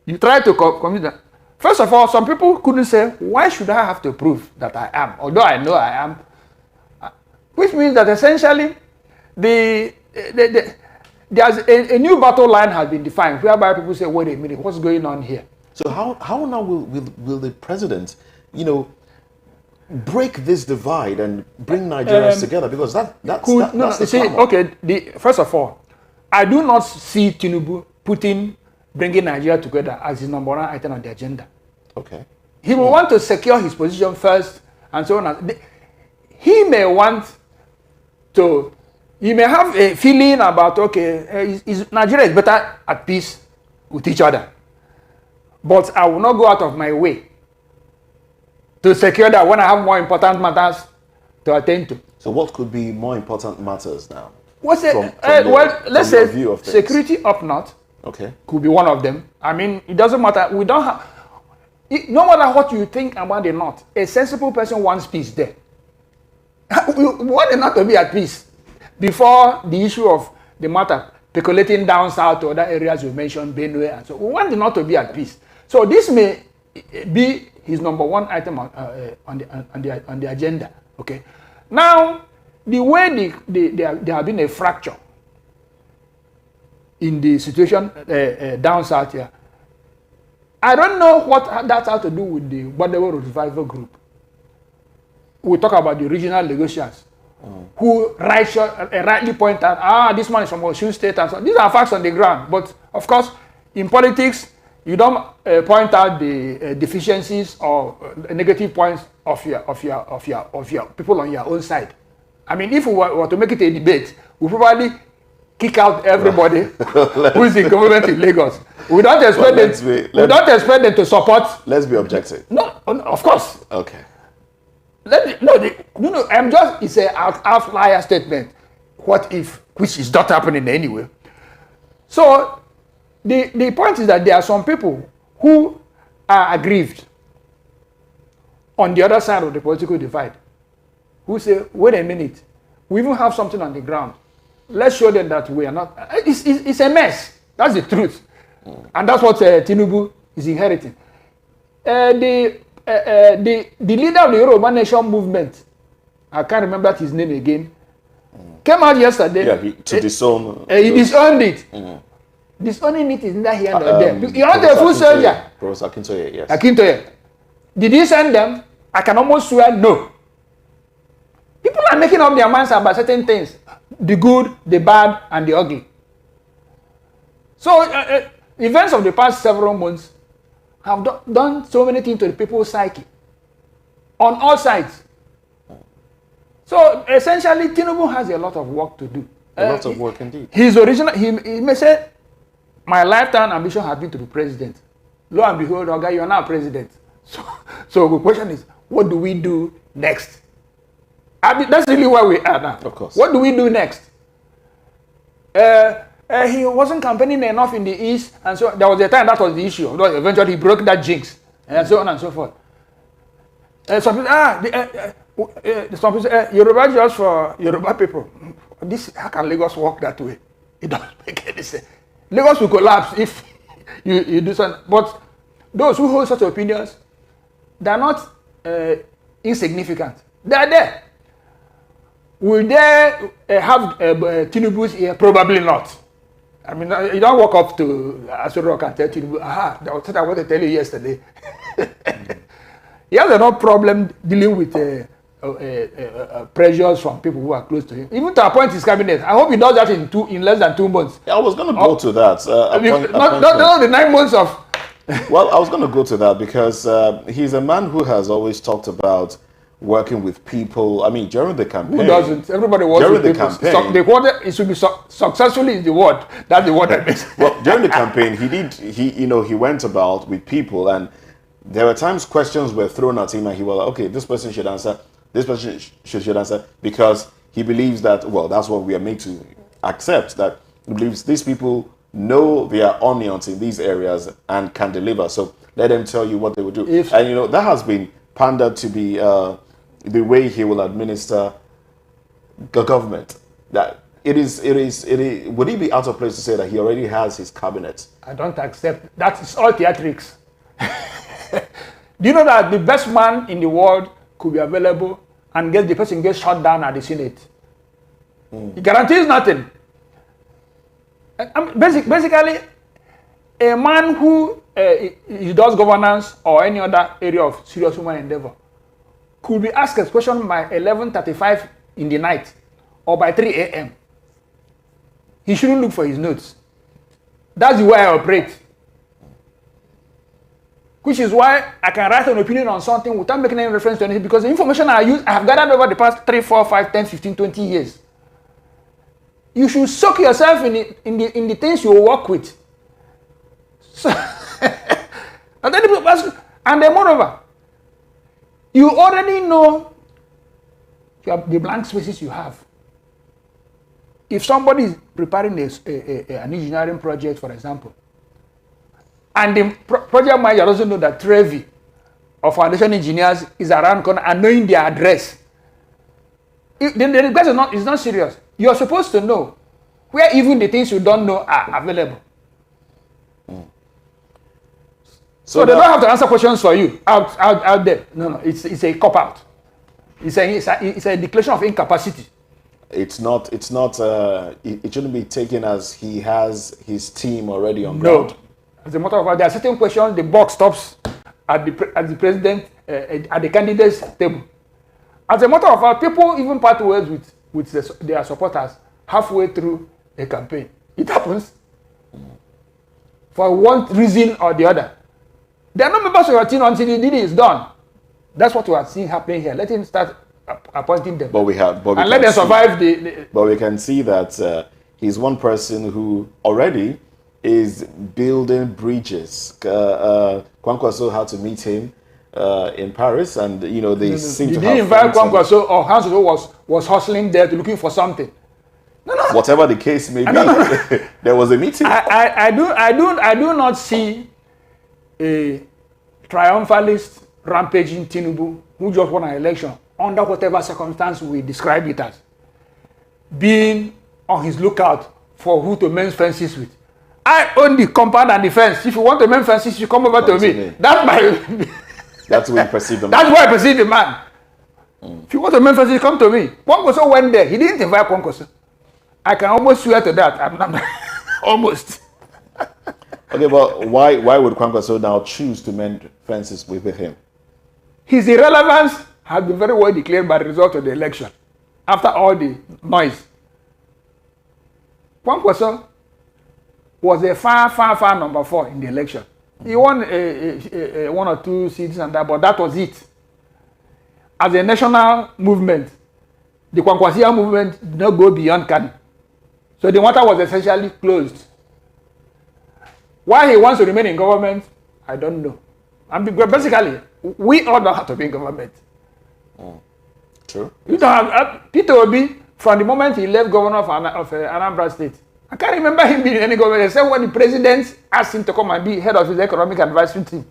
Speaker 2: you try to convince them. First of all, some people couldn't say, why should I have to prove that I am? Although I know I am. Which means that essentially, there's a new battle line has been defined, whereby people say, wait a minute, what's going on here?
Speaker 1: So how now will the president, you know, break this divide and bring Nigerians together? Because that's the problem.
Speaker 2: Okay, first of all, I do not see Tinubu bringing Nigeria together as his number one item on the agenda.
Speaker 1: Okay.
Speaker 2: He will want to secure his position first and so on. He may have a feeling about, okay, Nigeria is better at peace with each other. But I will not go out of my way to secure that when I have more important matters to attend to.
Speaker 1: So what could be more important matters now?
Speaker 2: Let's say security up north.
Speaker 1: Okay.
Speaker 2: Could be one of them. I mean, it doesn't matter. We don't have, no matter what you think about the north, a sensible person wants peace there. We want the north to be at peace before the issue of the matter percolating down south to other areas you mentioned, Benue, and so we want the north to be at peace. So this may be his number one item on the agenda. Okay. Now, the way there have been a fracture in the situation down south here, I don't know what that has to do with the Bola Revival Group. We talk about the regional negotiators who rightly point out, this man is from Osun State, and so these are facts on the ground. But of course, in politics, you don't point out the deficiencies or negative points of your people on your own side. I mean, if we were to make it a debate, we probably kick out everybody who is in government in Lagos. We don't expect them to support.
Speaker 1: Let's be objective.
Speaker 2: No, of course.
Speaker 1: Okay.
Speaker 2: It's an outlier statement. What if, which is not happening anyway. So the point is that there are some people who are aggrieved on the other side of the political divide, who say, wait a minute, we even have something on the ground. Let's show them that we are not. It's a mess. That's the truth. And that's what Tinubu is inheriting. The leader of the Yoruba Nation movement, I can't remember his name again, came out yesterday.
Speaker 1: Yeah, to disown.
Speaker 2: He disowned it. Disowning it is neither here nor there. You're not a full soldier.
Speaker 1: Professor Akintoye, yes.
Speaker 2: Akintoye. Did he send them? I can almost swear no. People are making up their minds about certain things. The good, the bad, and the ugly. So, events of the past several months have done so many things to the people's psyche. On all sides. So, essentially, Tinubu has a lot of work to do.
Speaker 1: A lot of work indeed.
Speaker 2: His original, he may say, my lifetime ambition has been to be president. Lo and behold, okay, you are now president. So the question is, what do we do next? I mean, that's really where we are now.
Speaker 1: Of course.
Speaker 2: What do we do next? He wasn't campaigning enough in the East, and so there was a time that was the issue. Eventually, he broke that jinx, and so on and so forth. Some people say, Yoruba just for Yoruba people. How can Lagos work that way? It doesn't make any sense. Lagos will collapse if you do something. But those who hold such opinions, they are not insignificant. They are there. Will they have Tinubu's ear? Probably not. I mean, you don't walk up to Asoro and tell Tinubu, that was what I wanted to tell you yesterday. He has enough problem dealing with pressures from people who are close to him, even to appoint his cabinet. I hope he does that in less than 2 months.
Speaker 1: Yeah, I was going to go to that.
Speaker 2: Not the 9 months of.
Speaker 1: Well, I was going to go to that because he's a man who has always talked about working with people. I mean, during the campaign.
Speaker 2: Who doesn't? Everybody works
Speaker 1: during
Speaker 2: with
Speaker 1: the
Speaker 2: people.
Speaker 1: campaign.
Speaker 2: The word it should be successfully is the word. That's the word I meant.
Speaker 1: Well, during the campaign, he went about with people, and there were times questions were thrown at him, and he was like, okay, this person should answer. This person should answer, because he believes that, well, that's what we are made to accept, that he believes these people know their onions in these areas and can deliver. So let them tell you what they will do. And that has been pandered to be the way he will administer the government. That it is. Would it be out of place to say that he already has his cabinet?
Speaker 2: I don't accept. That is all theatrics. Do you know that the best man in the world could be available and the person gets shot down at the Senate? He guarantees nothing. Basically, a man who he does governance or any other area of serious human endeavor could be asked a question by 11:35 in the night or by 3 a.m. He shouldn't look for his notes. That's the way I operate. Which is why I can write an opinion on something without making any reference to anything, because the information I have gathered over the past 3, 4, 5, 10, 15, 20 years. You should soak yourself in the things you work with. So, and then moreover, you already know the blank spaces you have. If somebody is preparing an engineering project, for example, and the project manager doesn't know that Trevi or foundation engineers is around corner and knowing their address, the request is not serious. You're supposed to know where even the things you don't know are available. So they don't have to answer questions for you out there. No, it's a cop-out. It's a declaration of incapacity.
Speaker 1: It shouldn't be taken as he has his team already on ground.
Speaker 2: No. As a matter of fact, there are certain questions the box stops at the president, at the candidate's table. As a matter of fact, people even part ways with their supporters halfway through a campaign. It happens. For one reason or the other. They are not members of your team until the deal is done. That's what we are seeing happening here. Let him start appointing them.
Speaker 1: But
Speaker 2: let them survive
Speaker 1: But we can see that he's one person who already is building bridges. Kwankwaso had to meet him in Paris, and they seem to have.
Speaker 2: Did he invite Kwankwaso, or Hanso was hustling there to looking for something? No.
Speaker 1: Whatever the case may be, there was a meeting.
Speaker 2: I do not see a triumphalist rampaging Tinubu who just won an election under whatever circumstance we describe it as, being on his lookout for who to mend fences with. I own the compound and the fence. If you want to mend fences, you come over to me.
Speaker 1: That's the way you perceive the man.
Speaker 2: That's why I perceive the man. If you want to mend fences, come to me. Kwankwaso went there. He didn't invite Kwankwaso. I can almost swear to that. I'm not almost.
Speaker 1: Okay, but why would Kwankwaso now choose to mend fences with him?
Speaker 2: His irrelevance has been very well declared by the result of the election. After all the noise, Kwankwaso was a far number 4 in the election. He won 1 or 2 seats and that, but that was it. As a national movement, the Kwankwasia movement did not go beyond Kano. So the matter was essentially closed. Why he wants to remain in government, I don't know. And basically, we all don't have to be in government.
Speaker 1: True.
Speaker 2: You don't have Peter Obi, from the moment he left governor of Anambra State. I can't remember him being in any government except when the president asked him to come and be head of his economic advisory team.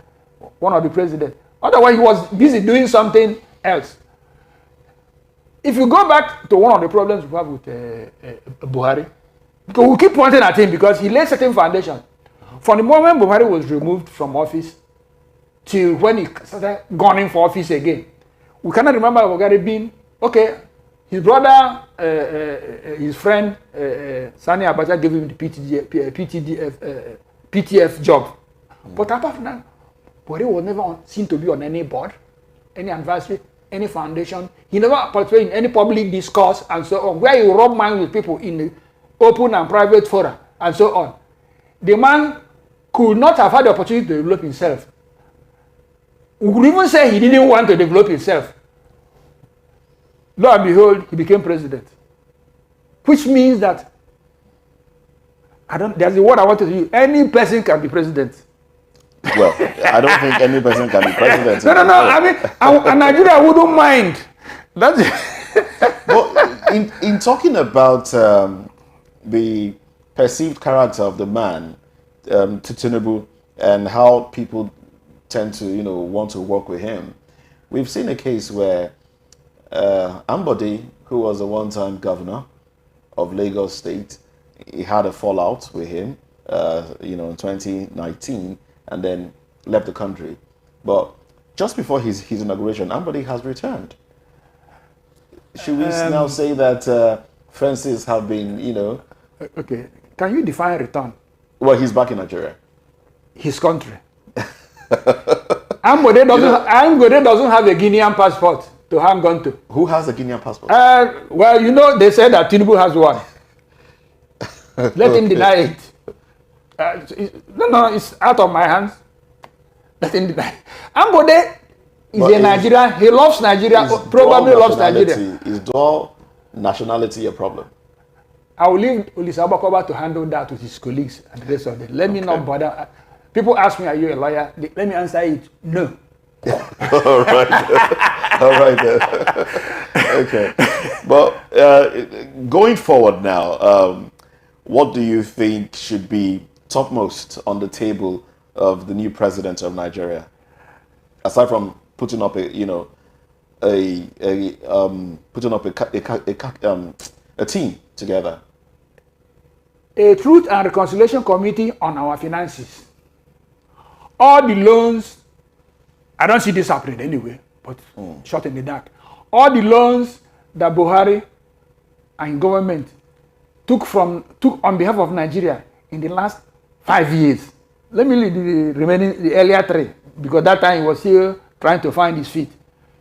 Speaker 2: One of the presidents. Otherwise, he was busy doing something else. If you go back to one of the problems we have with Buhari, because we keep pointing at him because he laid certain foundation. From the moment Buhari was removed from office till when he started gunning for office again, we cannot remember Buhari being, okay, his brother, his friend, Sani Abacha gave him the PTF job. But apart from that, Buhari was never seen to be on any board, any advisory, any foundation. He never participated in any public discourse and so on, where he rubbed minds with people in the open and private fora and so on. The man could not have had the opportunity to develop himself. We could even say he didn't want to develop himself. Lo and behold, he became president. Which means that, there's the word I want to use, any person can be president.
Speaker 1: Well, I don't think any person can be president.
Speaker 2: No. I mean, and Nigeria wouldn't mind. That's
Speaker 1: But in talking about the perceived character of the man, to Tinubu, and how people tend to, want to work with him, we've seen a case where Ambode, who was a one-time governor of Lagos State, he had a fallout with him, in 2019, and then left the country. But just before his inauguration, Ambode has returned. Should we now say that fences have been,
Speaker 2: Okay, can you define return?
Speaker 1: Well, he's back in Nigeria.
Speaker 2: His country. Ambode doesn't have a Guinean passport to hang on to.
Speaker 1: Who has a Guinean passport?
Speaker 2: Well, they said that Tinubu has one. Let him deny it. No, it's out of my hands. Let him deny it. Ambode is a Nigerian. He loves Nigeria, probably loves Nigeria.
Speaker 1: Is dual nationality a problem?
Speaker 2: I will leave Olisa Abakoba to handle that with his colleagues and the rest of them. Let me not bother. People ask me, are you a lawyer? Let me answer it, no.
Speaker 1: All right. All right then. Okay. But going forward now, what do you think should be topmost on the table of the new president of Nigeria? Aside from putting up a team together.
Speaker 2: A Truth and Reconciliation Committee on our finances. All the loans, I don't see this happening anyway, but shot in the dark. All the loans that Buhari and government took on behalf of Nigeria in the last 5 years. Let me leave the earlier 3, because that time he was still trying to find his feet.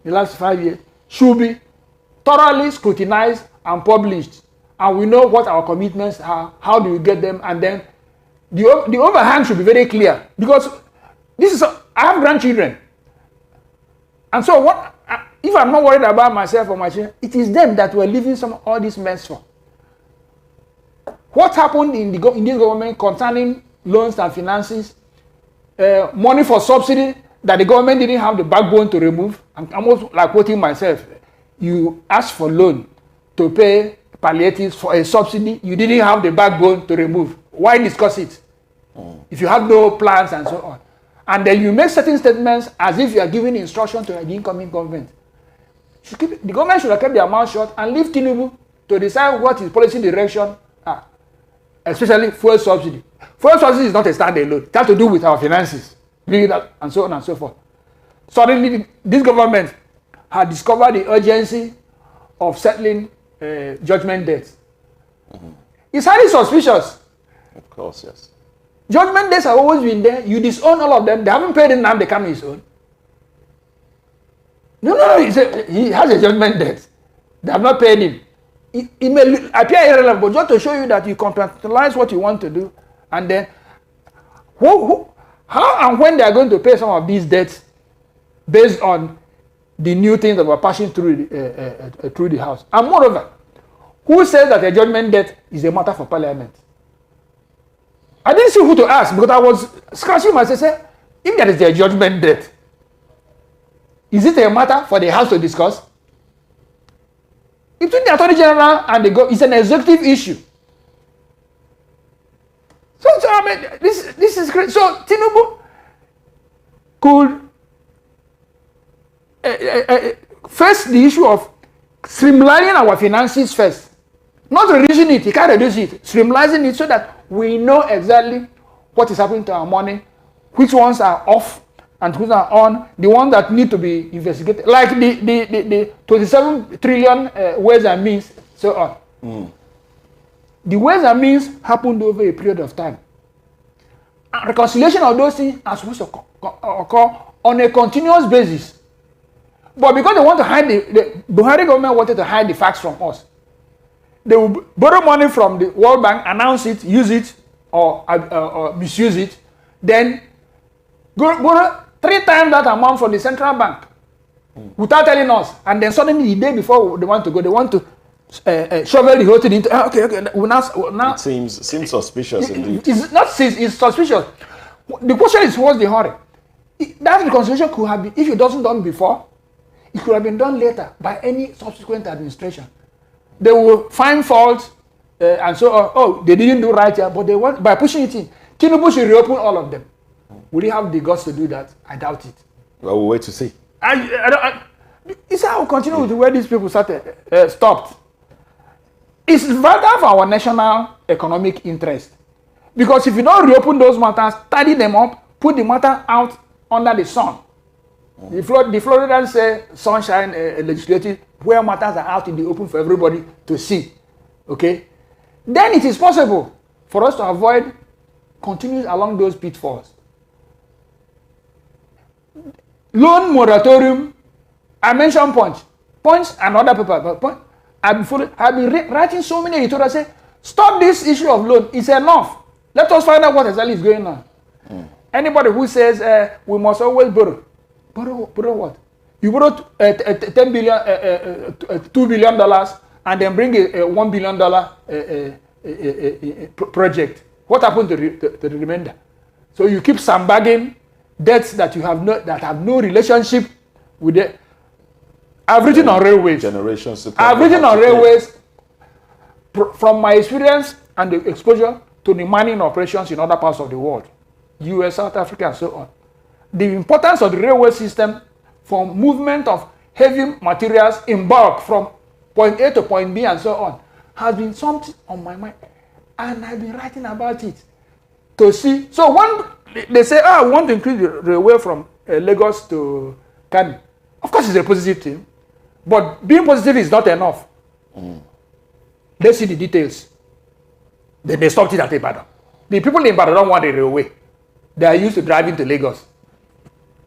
Speaker 2: The last 5 years should be thoroughly scrutinized and published. And we know what our commitments are, how do we get them, and then the overhand should be very clear. Because I have grandchildren. And so if I'm not worried about myself or my children, it is them that we're leaving all this mess for. What happened in this government concerning loans and finances, money for subsidy that the government didn't have the backbone to remove? I'm almost like quoting myself. You asked for loan to pay palliatives for a subsidy you didn't have the backbone to remove. Why discuss it? If you have no plans and so on. And then you make certain statements as if you are giving instruction to the incoming government. The government should have kept their mouth shut and leave Tinubu to decide what his policy direction are, especially fuel subsidy. Fuel subsidy is not a standalone. It has to do with our finances, and so on and so forth. Suddenly, this government had discovered the urgency of settling judgment debts. It's highly suspicious.
Speaker 1: Of course, yes.
Speaker 2: Judgment debts have always been there. You disown all of them. They haven't paid him now. They come his own. No. He has a judgment debt. They have not paid him. It may appear irrelevant, but just to show you that you compartmentalize what you want to do, and then how and when they are going to pay some of these debts based on the new things that were passing through the house. And moreover, who says that a judgment debt is a matter for parliament? I didn't see who to ask because I was scratching myself. Say, if there is a judgment debt, is it a matter for the house to discuss? Between the Attorney General and it's an executive issue. So I mean, this is great. So Tinubu could face the issue of streamlining our finances first. Not reducing it, he can't reduce it. Streamlining it so that we know exactly what is happening to our money, which ones are off and which are on, the ones that need to be investigated. Like the 27 trillion ways and means, so on. The ways and means happened over a period of time. And reconciliation of those things are supposed to occur on a continuous basis. But because they want to hide the Buhari government wanted to hide the facts from us. They will borrow money from the World Bank, announce it, use it, or misuse it, then borrow 3 times that amount from the central bank without telling us. And then suddenly the day before they want to go, they want to shovel the whole thing into. Okay. We now
Speaker 1: it seems suspicious indeed.
Speaker 2: It's suspicious. The question is, what's the hurry? That reconciliation could have been, if it wasn't done before, it could have been done later by any subsequent administration. They will find fault and so on. Oh, they didn't do right here, but they want by pushing it in. Tinubu should reopen all of them. Will he have the guts to do that? I doubt it.
Speaker 1: Well, we'll wait to see.
Speaker 2: It's how we continue with where these people stopped. It's vital for our national economic interest. Because if you don't reopen those matters, tidy them up, put the matter out under the sun. The Floridians say sunshine legislative, where matters are out in the open for everybody to see. Okay? Then it is possible for us to avoid continuing along those pitfalls. Loan moratorium, I mentioned Punch and other people, but I've been writing so many editorials say, stop this issue of loan, it's enough. Let us find out what exactly is going on. Anybody who says we must always borrow what? You borrow $10 billion, $2 billion, and then bring a $1 billion project. What happened to the remainder? So you keep sandbagging debts that have no relationship with it. I've written on railways. I've written on railways from my experience and the exposure to the mining operations in other parts of the world, US, South Africa, and so on. The importance of the railway system for movement of heavy materials in bulk from point A to point B and so on has been something on my mind, and I've been writing about it to see. So when they say, we want to increase the railway from Lagos to Kano, of course it's a positive thing, but being positive is not enough. Let's see the details. Then they stopped it at Ibadan. The people in Ibadan don't want a railway. They are used to driving to Lagos.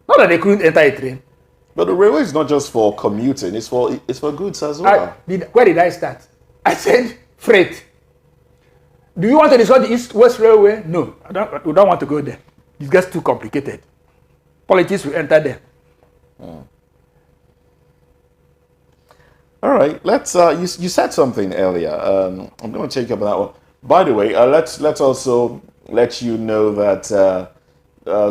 Speaker 2: Not that they couldn't enter a train.
Speaker 1: But the railway is not just for commuting, it's for goods as well.
Speaker 2: Where did I start? I said freight. Do you want to discuss the East-West Railway? No, we don't want to go there. It gets too complicated. Politics will enter there.
Speaker 1: All right, let's. You said something earlier. I'm going to take up on that one. By the way, let's also let you know that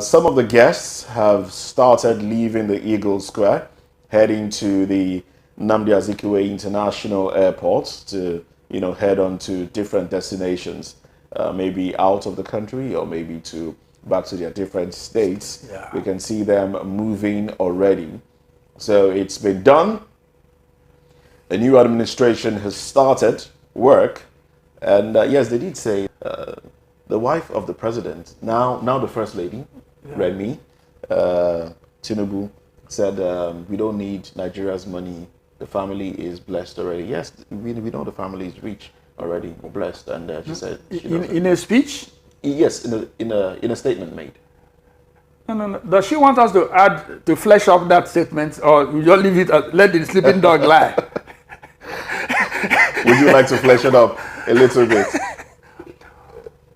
Speaker 1: some of the guests have started leaving the Eagle Square, heading to the Nnamdi Azikiwe International Airport to head on to different destinations, maybe out of the country or maybe back to their different states.
Speaker 2: Yeah.
Speaker 1: We can see them moving already. So it's been done. A new administration has started work, and yes, they did say the wife of the president, now the first lady, Remi Tinubu, said we don't need Nigeria's money. The family is blessed already. Yes, we know the family is rich. already blessed, and she said
Speaker 2: in a speech.
Speaker 1: Yes, in a statement made.
Speaker 2: No. Does she want us to add to flesh up that statement, or we just leave it let the sleeping dog lie?
Speaker 1: Would you like to flesh it up a little bit?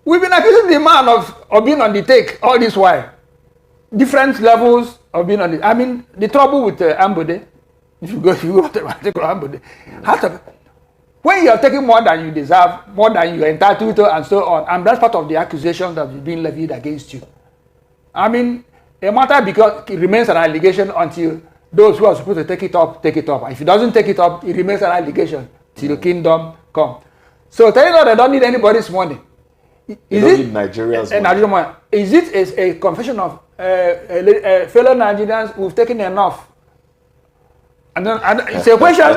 Speaker 2: We've been accusing the man of being on the take all this while. Different levels of being on the. I mean, the trouble with Ambode, if you go to Ambode, when you are taking more than you deserve, more than you are entitled to, and so on, and that's part of the accusation that is being levied against you. I mean, a matter because it remains an allegation until those who are supposed to take it up, take it up. If it doesn't take it up, it remains an allegation till the kingdom come. So tell you that they don't need anybody's money.
Speaker 1: They don't need Nigeria's money.
Speaker 2: Is it a confession of fellow Nigerians who've taken enough? And then it's a question.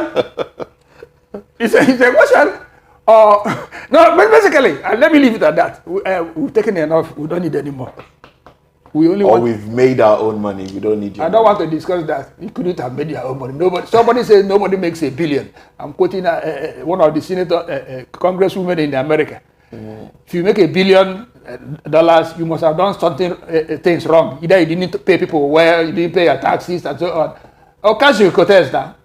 Speaker 2: It's a question. No, but basically, let me leave it at that. We've taken enough. We don't need any more.
Speaker 1: We've made our own money. We don't need your
Speaker 2: I don't want to discuss that. You couldn't have made your own money. Somebody says nobody makes $1 billion. I'm quoting one of the senator, congresswomen in America. If you make $1 billion, you must have done something things wrong. Either you didn't pay people well, you didn't pay your taxes, and so on. Or can't you contest that?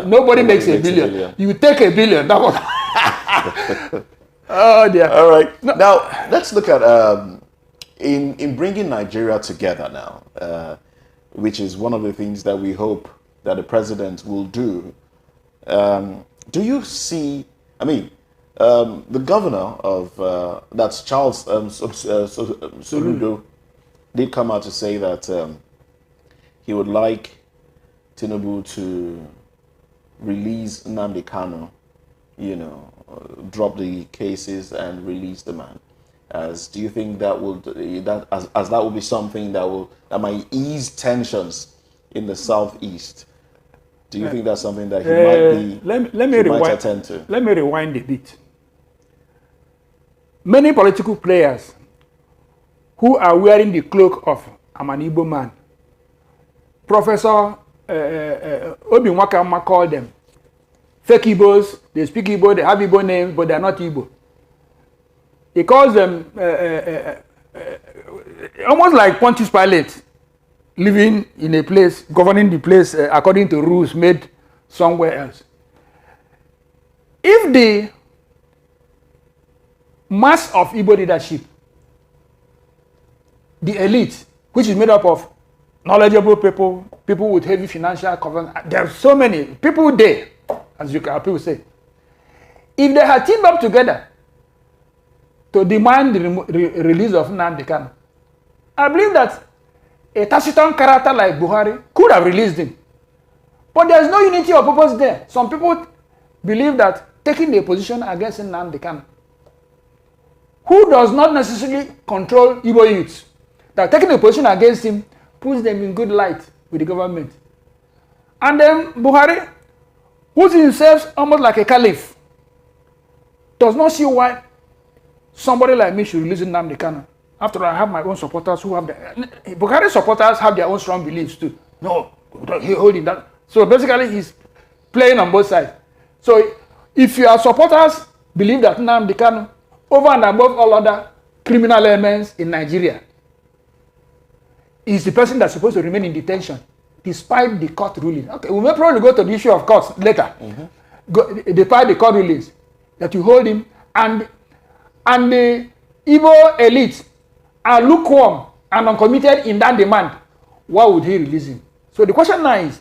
Speaker 2: Nobody makes $1 billion. You take $1 billion. That was oh dear.
Speaker 1: All right. No. Now let's look at in bringing Nigeria together now, which is one of the things that we hope that the president will do. Do you see? I mean, the governor of that's Charles Soludo did come out to say that he would like Tinubu to release Nnamdi Kanu, drop the cases and release the man. Do you think that will that will be something that might ease tensions in the southeast? Do you think that's something that he might attend to?
Speaker 2: Let me rewind a bit. Many political players who are wearing the cloak of I'm an Igbo man. Professor Obi Nwakama called them fake Igbos. They speak Igbo, they have Igbo names, but they are not Igbo. He calls them almost like Pontius Pilate, living in a place, governing the place according to rules made somewhere else. If the mass of Igbo leadership, the elite, which is made up of knowledgeable people with heavy financial covenant, there are so many people there, as people say. If they had teamed up together to demand the release of Nnamdi Kanu, I believe that a taciturn character like Buhari could have released him. But there is no unity of purpose there. Some people believe that taking a position against Nnamdi Kanu, who does not necessarily control Igbo youths, that taking a position against him puts them in good light with the government. And then Buhari, who sees himself almost like a caliph, does not see why somebody like me should release Nnamdi Kanu. After all, I have my own supporters who have Buhari supporters have their own strong beliefs too. No, he holding that. So basically, he's playing on both sides. So if your supporters believe that Nnamdi Kanu, over and above all other criminal elements in Nigeria, is the person that's supposed to remain in detention despite the court ruling. Okay, we may probably go to the issue of courts later. Despite the court rulings, that you hold him, and the Igbo elite are lukewarm and uncommitted in that demand, why would he release him? So the question now is,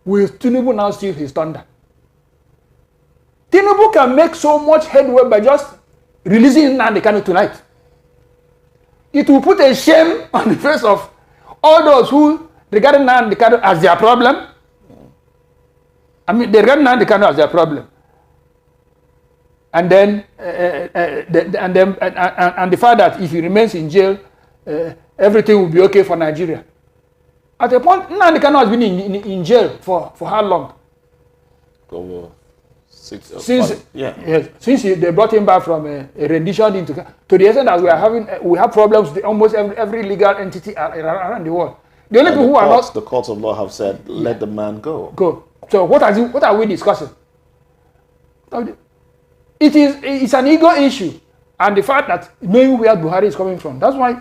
Speaker 2: will Tinubu now steal his thunder? Tinubu can make so much headway by just releasing Nnamdi Kanu tonight. It will put a shame on the face of all those who regard Nnamdi Kanu as their problem. I mean, they regard Nnamdi Kanu as their problem. And then, and the fact that if he remains in jail, everything will be okay for Nigeria. At a point, Nnamdi Kanu has been in jail for how long? Since they brought him back from a rendition into to the extent that we have problems with almost every legal entity around the world. The only people who are not
Speaker 1: the courts of law have said let the man go.
Speaker 2: So what are we discussing? it's an ego issue, and the fact that knowing where Buhari is coming from, that's why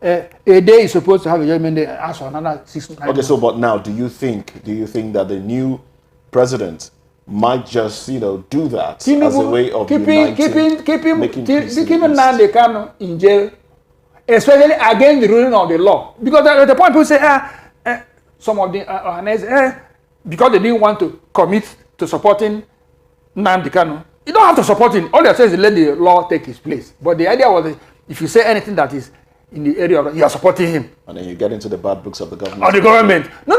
Speaker 2: a day is supposed to have a judgment day, ask for another 6 months.
Speaker 1: Okay, so but now, do you think that the new president might just do that
Speaker 2: Tinubu,
Speaker 1: as a way of
Speaker 2: keeping Nnamdi Kanu in jail, especially against the ruling of the law, because at the point people say some of the because they didn't want to commit to supporting Nnamdi Kanu. You don't have to support him. All you say is let the law take its place. But the idea was that if you say anything that is in the area of you are supporting him,
Speaker 1: and then you get into the bad books of the government.
Speaker 2: Of the government. No.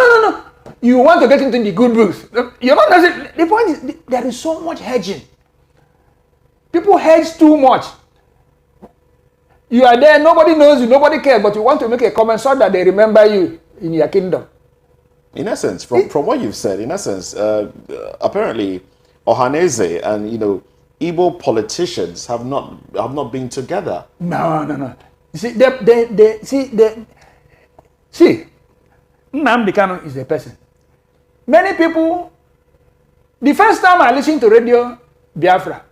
Speaker 2: You want to get into the good books. You're not necessarily. The point is there is so much hedging. People hedge too much. You are there, nobody knows you, nobody cares, but you want to make a comment so that they remember you in your kingdom.
Speaker 1: In essence, from what you've said, apparently Ohaneze and Igbo politicians have not been together.
Speaker 2: No. You see, Nnamdi Kanu is a person. Many people, the first time I listened to Radio Biafra,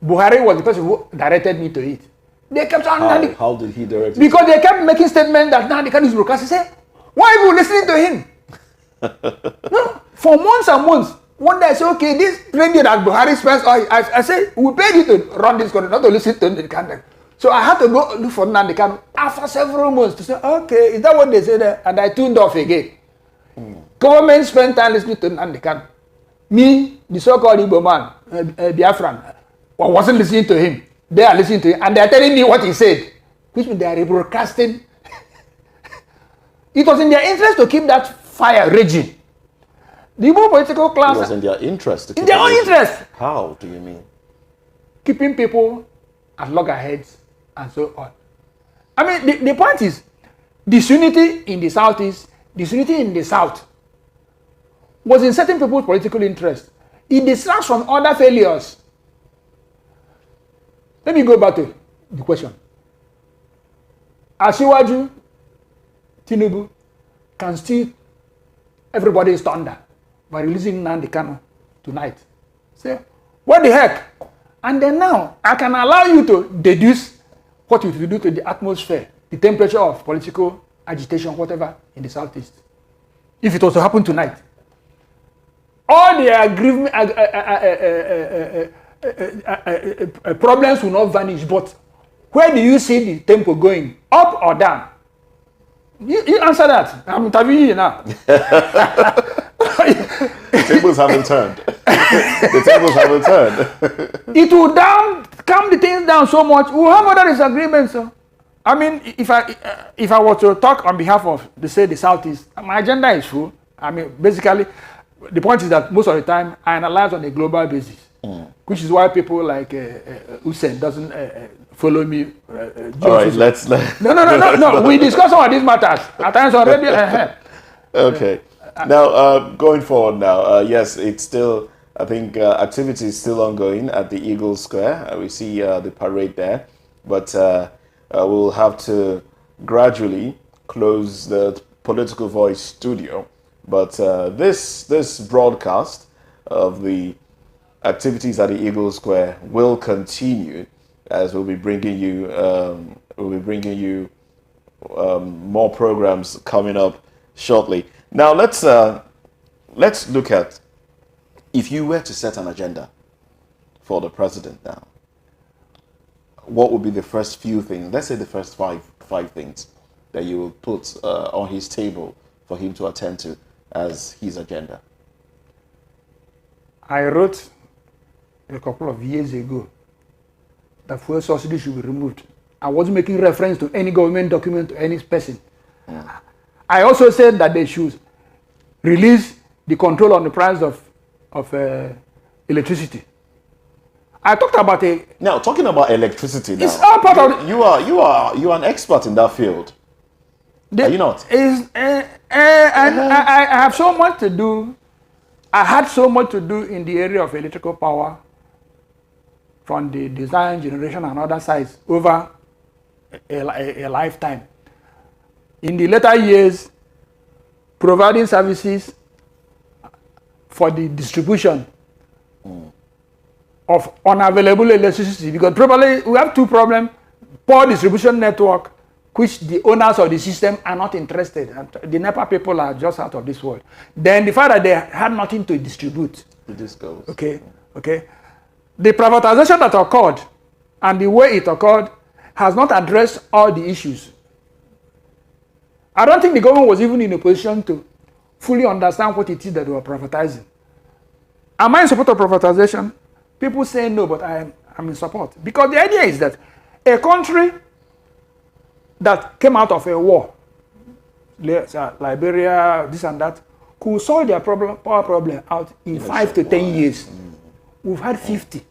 Speaker 2: Buhari was the person who directed me to it. They kept on.
Speaker 1: How did he direct you?
Speaker 2: Because they kept making statements that Nnamdi Kanu is broadcasting. Say, why are you listening to him? No, for months and months. One day I said, okay, this radio that Buhari spends, I said, we paid you to run this country, not to listen to the content. So I had to go look for Nnamdi Kanu after several months to say, okay, is that what they said? And I tuned off again. Government spent time listening to Nnamdi Kanu. Me, the so-called Igbo man, Biafran, I wasn't listening to him. They are listening to him, and they are telling me what he said, which means they are rebroadcasting. It was in their interest to keep that fire raging. The Igbo political class...
Speaker 1: It was in their interest to keep
Speaker 2: in their own interest.
Speaker 1: How do you mean?
Speaker 2: Keeping people at loggerheads and so on. I mean, the point is, disunity in the Southeast, disunity in the South, was in certain people's political interest. It distracts from other failures. Let me go back to the question. Asiwaju, Tinubu, can steal everybody's thunder by releasing Nnamdi Kanu tonight. Say, what the heck? And then now, I can allow you to deduce what it will do to the atmosphere, the temperature of political agitation, whatever, in the Southeast. If it was to happen tonight. All the problems will not vanish, but where do you see the tempo going? Up or down? You answer that. I'm interviewing you now.
Speaker 1: The tables haven't turned. The tables haven't turned.
Speaker 2: It will calm the things down so much. We'll have other disagreements. I mean, if I were to talk on behalf of, the Southeast, my agenda is full. I mean, basically, the point is that most of the time I analyze on a global basis, which is why people like Hussein doesn't follow me.
Speaker 1: All right, let's.
Speaker 2: No. We discuss some of these matters at times on radio.
Speaker 1: Okay. Now, going forward now, yes, it's still, I think, activity is still ongoing at the Eagle Square. We see the parade there, but we'll have to gradually close the Political Voice studio. But this broadcast of the activities at the Eagle Square will continue, as we'll be bringing you more programs coming up shortly. Now let's look at, if you were to set an agenda for the president now, what would be the first few things? Let's say the first five things that you will put on his table for him to attend to as his agenda.
Speaker 2: I wrote a couple of years ago that fuel subsidy should be removed. I wasn't making reference to any government document to any person. I also said that they should release the control on the price of electricity. I talked about
Speaker 1: now talking about electricity. Now,
Speaker 2: it's all part of
Speaker 1: you are an expert in that field. Are you not?
Speaker 2: I have so much to do. I had so much to do in the area of electrical power, from the design, generation, and other sides over a lifetime. In the later years, providing services for the distribution of unavailable electricity, because probably we have two problems: poor distribution network, which the owners of the system are not interested. And the NEPA people are just out of this world. Then the fact that they had nothing to distribute.
Speaker 1: This goes.
Speaker 2: Okay. The privatization that occurred and the way it occurred has not addressed all the issues. I don't think the government was even in a position to fully understand what it is that they were privatizing. Am I in support of privatization? People say no, but I'm in support. Because the idea is that a country that came out of a war, Liberia, this and that, could solve their power problem out in 5 to 10 years. We've had 50.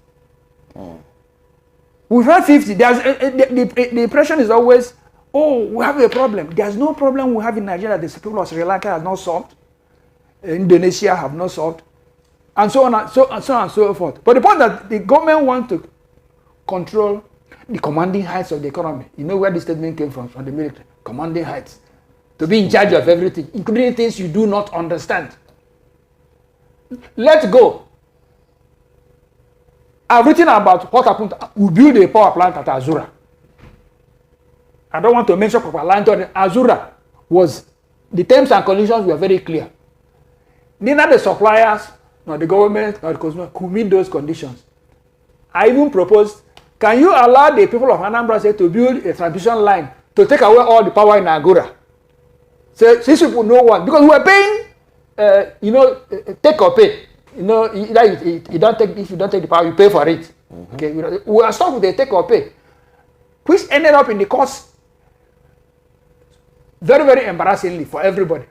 Speaker 2: We've had 50. The impression is always, oh, we have a problem. There's no problem we have in Nigeria that the people of Sri Lanka have not solved, Indonesia have not solved, and so on and so forth. But the point that the government wants to control the commanding heights of the economy. You know where this statement came from the military. Commanding heights. To be in charge of everything, including things you do not understand. Let's go. I've written about what happened. We build a power plant at Azura. I don't want to mention power plant. Azura was, the terms and conditions were very clear. Neither the suppliers, nor the government, nor the consumer could meet those conditions. I even proposed, can you allow the people of Anambra State to build a transmission line to take away all the power in Agora? So these people know one, because we were paying, take or pay. You know, you don't take, if you don't take the power, you pay for it. Okay, we are stuck with the take or pay, which ended up in the cost very, very embarrassingly for everybody.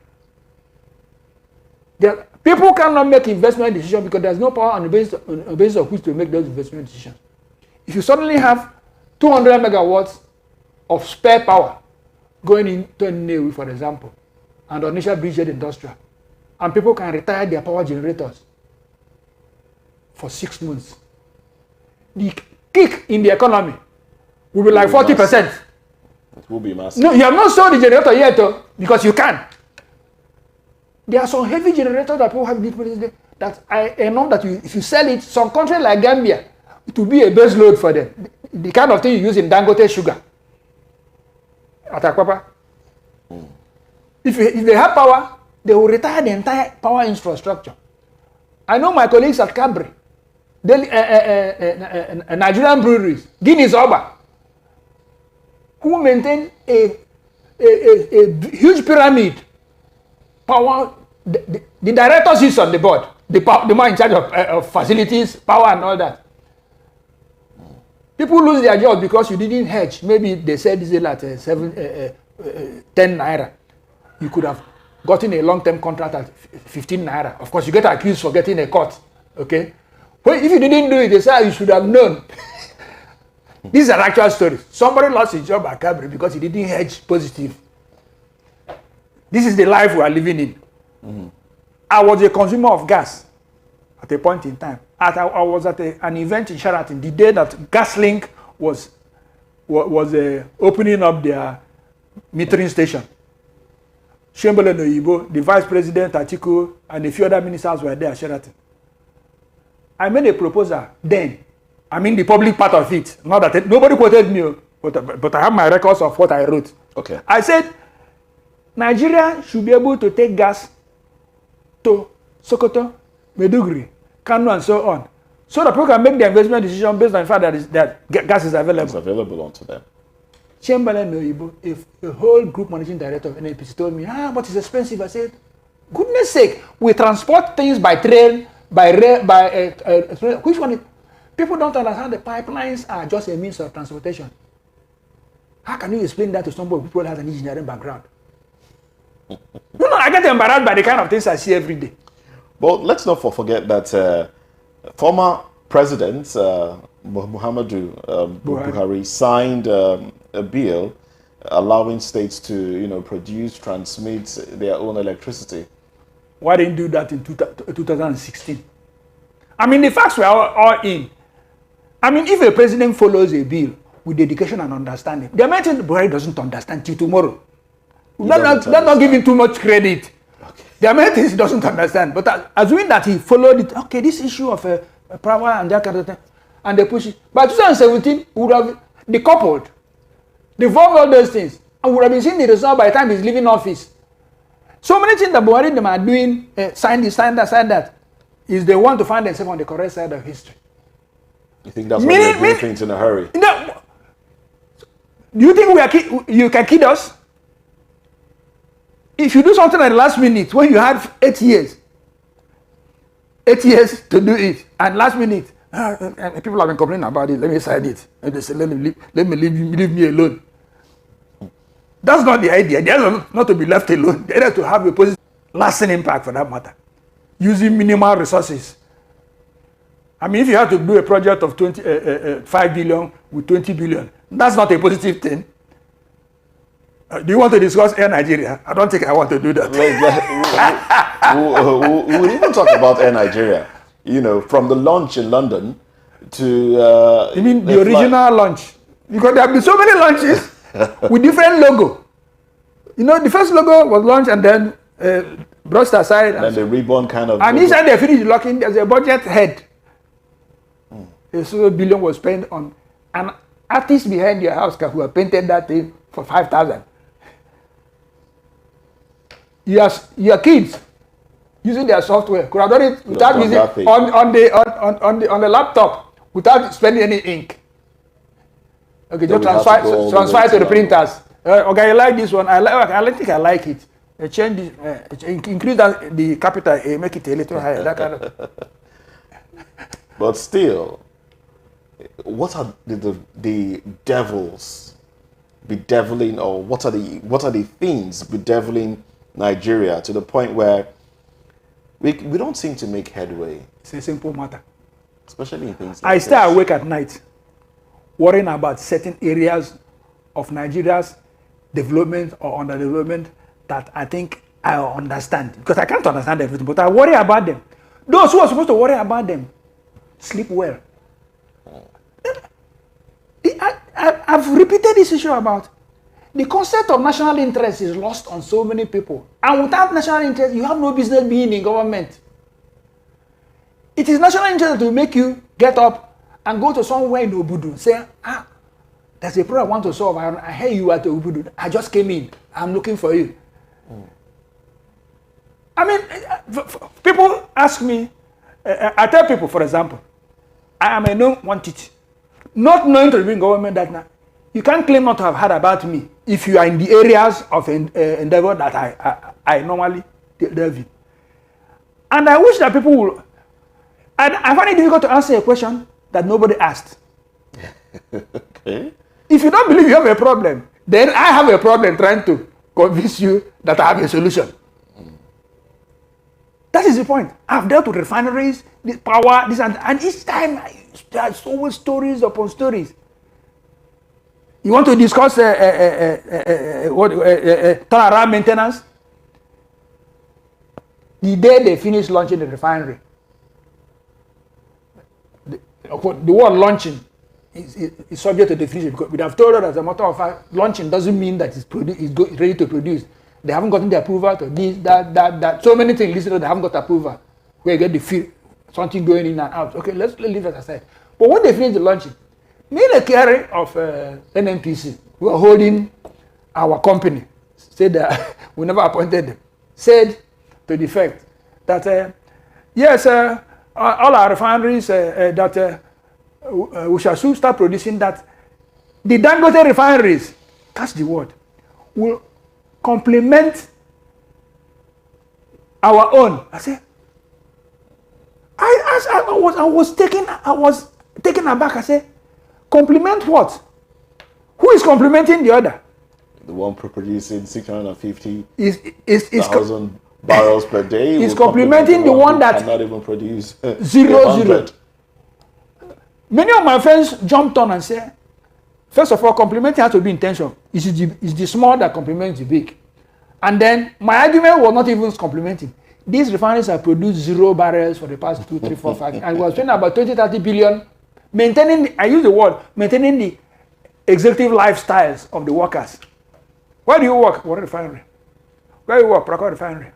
Speaker 2: People cannot make investment decisions because there's no power on the basis of which to make those investment decisions. If you suddenly have 200 megawatts of spare power going into a Nnewi, for example, and Onitsha Bridgehead Industrial, and people can retire their power generators for 6 months, the kick in the economy will be like 40%.
Speaker 1: It will be massive.
Speaker 2: No, you have not sold the generator yet, though, because you can. There are some heavy generators that people have that I know that if you sell it, some country like Gambia, it will be a base load for them. The kind of thing you use in Dangote sugar at Akwapa. If they have power, they will retire the entire power infrastructure. I know my colleagues at Cabri, Nigerian breweries, Guinness Oba, who maintain a huge pyramid. Power, the director sits on the board, the man in charge of facilities, power and all that. People lose their jobs because you didn't hedge. Maybe they said this is at 10 naira. You could have gotten a long-term contract at 15 naira. Of course, you get accused for getting a cut. Okay? But if you didn't do it, they say you should have known. These are actual stories. Somebody lost his job at Cabri because he didn't hedge positive. This is the life we are living in. I was a consumer of gas at a point in time. I was at an event in Sheraton the day that GasLink was opening up their metering station. Shembele Noyibo, the vice president, Atiku, and a few other ministers were there at Sheraton. I made a proposal then. I mean the public part of it. Not that nobody quoted me, but I have my records of what I wrote.
Speaker 1: Okay.
Speaker 2: I said, Nigeria should be able to take gas to Sokoto, Maiduguri, Kano, and so on, so that people can make the investment decision based on the fact that gas is available.
Speaker 1: It's available onto them.
Speaker 2: Chamberlain Noyibo, a whole group managing director of NNPC, told me, but it's expensive. I said, goodness sake, we transport things by train, by rail, which one? People don't understand the pipelines are just a means of transportation. How can you explain that to somebody who has an engineering background? No, I get embarrassed by the kind of things I see every day.
Speaker 1: But let's not forget that former President Muhammadu Buhari signed a bill allowing states to, produce, transmit their own electricity.
Speaker 2: Why didn't do that in 2016? I mean, the facts were all in. I mean, if a president follows a bill with dedication and understanding, the American Buhari doesn't understand till tomorrow. Let's not give him too much credit. Okay. The Americans doesn't understand. But assuming that he followed it, okay, this issue of power and that kind of thing, and they push it. By 2017, we would have decoupled, devolved all those things, and we would have been seeing the result by the time he's leaving office. So many things that Buhari them are doing, sign this, sign that, is they want to find themselves on the correct side of history.
Speaker 1: You think that's why they're doing things in a hurry?
Speaker 2: No. Do you think you can kid us? If you do something at the last minute, when you had 8 years to do it, and last minute, people have been complaining about it, let me sign it. And they say, let me leave me alone. That's not the idea. The idea is not to be left alone. The idea is to have a positive, lasting impact for that matter, using minimal resources. I mean, if you have to do a project of 5 billion with 20 billion, that's not a positive thing. Do you want to discuss Air Nigeria? I don't think I want to do that.
Speaker 1: We'll even talk about Air Nigeria. You know, from the launch in London to...
Speaker 2: you mean the original launch? Because there have been so many launches with different logo. You know, the first logo was launched and then brushed aside.
Speaker 1: And the ribbon kind of...
Speaker 2: And inside they finished locking, there's a budget head. A so billion was spent on an artist behind your house who have painted that thing for 5,000. Your kids using their software could have done it without using on the laptop without spending any ink. Okay, just transfer it to the printers. Okay, I like this one. I think I like it. Change this, increase the capital, make it a little higher. That kind of.
Speaker 1: But still, what are the devils bedeviling, or what are the things bedeviling Nigeria to the point where we don't seem to make headway?
Speaker 2: It's a simple matter.
Speaker 1: Especially in things like
Speaker 2: I stay awake at night worrying about certain areas of Nigeria's development or underdevelopment that I think I understand. Because I can't understand everything, but I worry about them. Those who are supposed to worry about them sleep well. I've repeated this issue about the concept of national interest is lost on so many people. And without national interest, you have no business being in government. It is national interest that will make you get up and go to somewhere in Obudu, say, there's a problem I want to solve. I hear you at Obudu. I just came in. I'm looking for you. I mean, people ask me, I tell people, for example, I may not want it. Not knowing to be in government that now, you can't claim not to have heard about me if you are in the areas of endeavor that I normally delve in. And I wish that people will. And I find it difficult to answer a question that nobody asked.
Speaker 1: Okay.
Speaker 2: If you don't believe you have a problem, then I have a problem trying to convince you that I have a solution. That is the point. I've dealt with refineries, the power, this and each time there's always stories upon stories. You want to discuss turnaround maintenance? The day they finish launching the refinery, the word launching is subject to definition, because we have told us, as a matter of fact, launching doesn't mean that it's ready to produce. They haven't gotten the approval to this, that. So many things listed, they haven't got approval. Where you get the feel, something going in and out. Okay, let's leave that aside. But when they finish the launching, me and the carry of NNPC, who are holding our company, said that we never appointed them, said to the effect that, yes, all our refineries that we shall soon start producing that. The Dangote refineries, that's the word, will complement our own. I said, I was taken aback. I said, complement what? Who is complementing the other?
Speaker 1: The one producing 650,000
Speaker 2: is
Speaker 1: barrels per day.
Speaker 2: Is complementing the one that
Speaker 1: cannot even produce
Speaker 2: 0. Many of my friends jumped on and said, first of all, complementing has to be intentional. It's the small that complements the big. And then my argument was not even complementing. These refineries have produced 0 barrels for the past 2, 3, 4, 5. And we are spending about 20, 30 billion maintaining, I use the word, maintaining the executive lifestyles of the workers. Where do you work? What refinery? Where do you work? Procure refinery.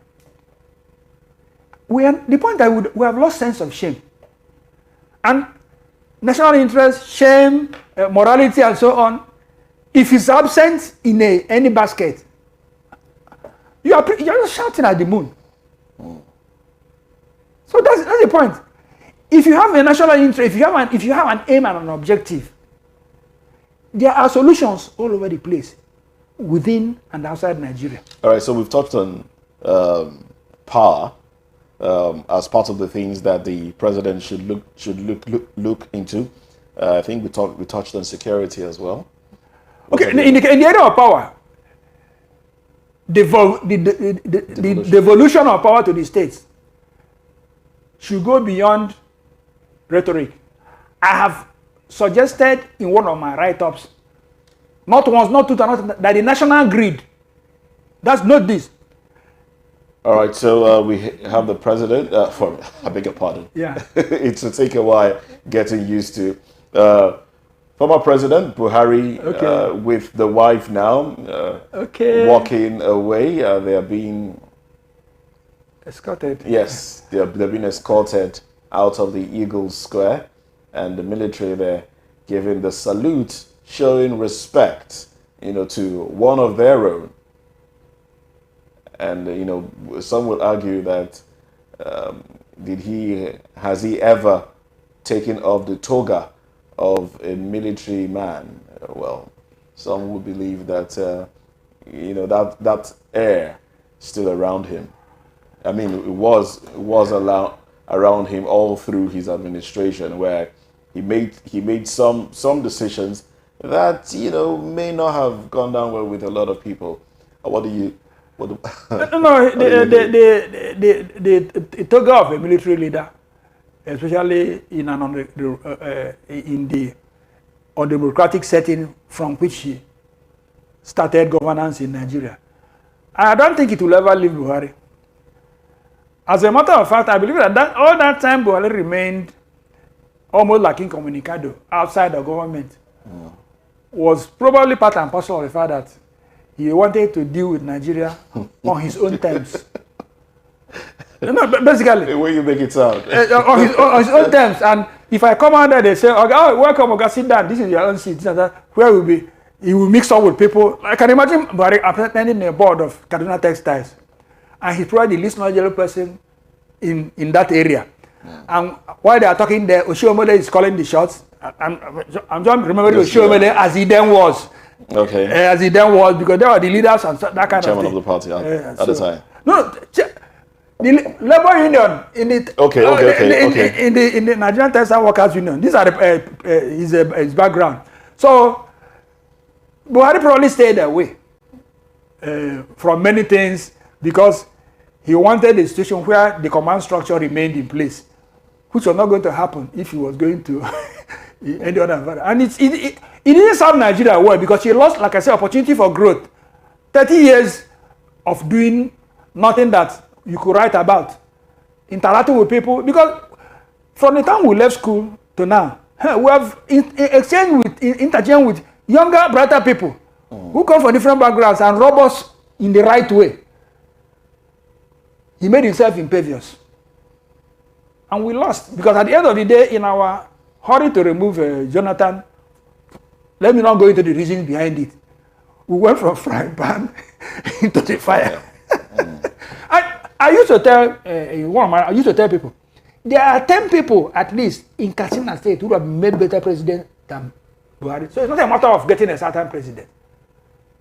Speaker 2: The point that we have lost sense of shame. And national interest, shame, morality, and so on, if it's absent in any basket, you're just shouting at the moon. So that's the point. If you have a national interest, if you have an aim and an objective, there are solutions all over the place, within and outside Nigeria.
Speaker 1: All right, so we've touched on power as part of the things that the president should look into. I think we touched on security as well.
Speaker 2: Okay, in the area of power, the devolution of power to the states should go beyond rhetoric. I have suggested in one of my write-ups, not once, not two times, that the national grid, that's not this.
Speaker 1: All right, so we have the president, I beg your pardon.
Speaker 2: Yeah.
Speaker 1: It's to take a while getting used to. Former President Buhari, with the wife now, walking away. They are being
Speaker 2: escorted.
Speaker 1: Yes, they're being escorted out of the Eagles Square, and the military there giving the salute, showing respect, to one of their own. And some would argue that has he ever taken off the toga of a military man? Well, some would believe that that air still around him. I mean, it was around him all through his administration, where he made some decisions that may not have gone down well with a lot of people. The toga of a military leader, especially in the undemocratic setting from which he started governance in Nigeria, I don't think it will ever leave Buhari. As a matter of fact, I believe that all that time Buhari remained almost like incommunicado outside the government, was probably part and parcel of the fact that he wanted to deal with Nigeria on his own terms. Basically. The way you make it sound.
Speaker 2: on his own terms. And if I come out there, they say, "Oh, welcome, okay, sit down. This is your own seat." Where will be? He will mix up with people. I can imagine Buhari attending a board of Kaduna Textiles, and he's probably the least knowledgeable person in that area. And while they are talking there, Oshiomhole is calling the shots. I'm just remembering Oshiomhole as he then was.
Speaker 1: Okay.
Speaker 2: As he then was, because they were the leaders and that kind
Speaker 1: Chairman
Speaker 2: of thing.
Speaker 1: of the party at the time.
Speaker 2: No, the labor union in the in the Nigerian Textile Workers Union. These are his background. So Buhari probably stayed away from many things because he wanted a situation where the command structure remained in place, which was not going to happen if he was going to any other environment. And it didn't serve Nigeria well because he lost, like I said, opportunity for growth. 30 years of doing nothing that you could write about, interacting with people. Because from the time we left school to now, we have interchanged with younger, brighter people who come from different backgrounds and rob us in the right way. He made himself impervious. And we lost. Because at the end of the day, in our hurry to remove Jonathan, let me not go into the reasons behind it. We went from frying pan into the fire. I used to tell people, there are 10 people at least in Katsina State who have made better president than Buhari. So it's not a matter of getting a certain president.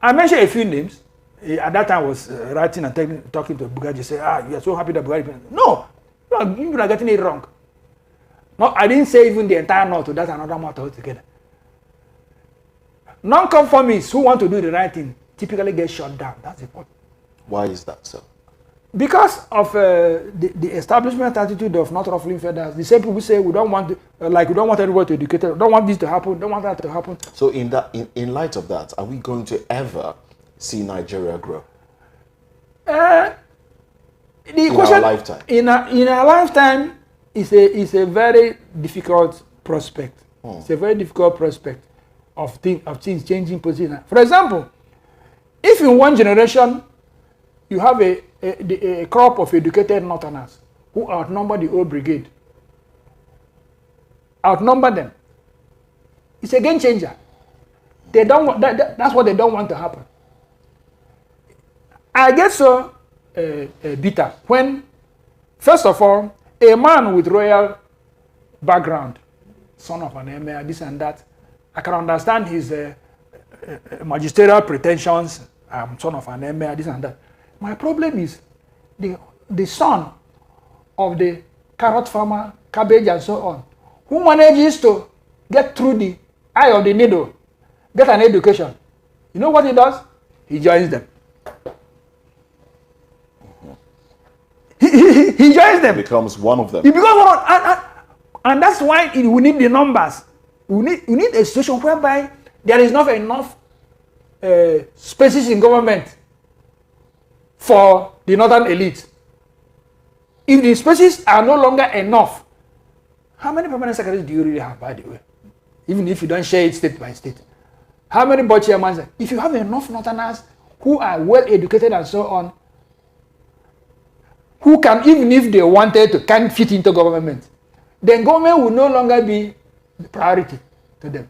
Speaker 2: I mentioned a few names. At that time I was writing and talking to Bugaji, say, you are so happy that Buhari. No, you are getting it wrong. No, I didn't say even the entire North, that's another matter altogether. Non-conformists who want to do the right thing typically get shut down. That's the point.
Speaker 1: Why is that so?
Speaker 2: Because of the establishment attitude of not ruffling feathers. The same people say we don't want everybody to educate, we don't want this to happen, don't want that to happen.
Speaker 1: So in light of that, are we going to ever see Nigeria grow?
Speaker 2: Our
Speaker 1: lifetime.
Speaker 2: In our lifetime, it's a very difficult prospect. It's a very difficult prospect of things changing position. For example, if in one generation you have a crop of educated Northerners who outnumber the old brigade, outnumber them, It's a game changer. They don't want that's what they don't want to happen. I get so bitter when, first of all, a man with royal background, son of an emir, this and that, I can understand his magisterial pretensions. I'm son of an emir, this and that. My problem is the son of the carrot farmer, cabbage and so on, who manages to get through the eye of the needle, get an education. You know what he does? He joins them. He joins them.
Speaker 1: Becomes one of them.
Speaker 2: He becomes one of, and that's why we need the numbers. We need a situation whereby there is not enough spaces in government for the northern elite. If the spaces are no longer enough, how many permanent secretaries do you really have, by the way? Even if you don't share it state by state. How many board chairmen? If you have enough northerners who are well educated and so on, who can, even if they wanted to, can't fit into government, then government will no longer be the priority to them.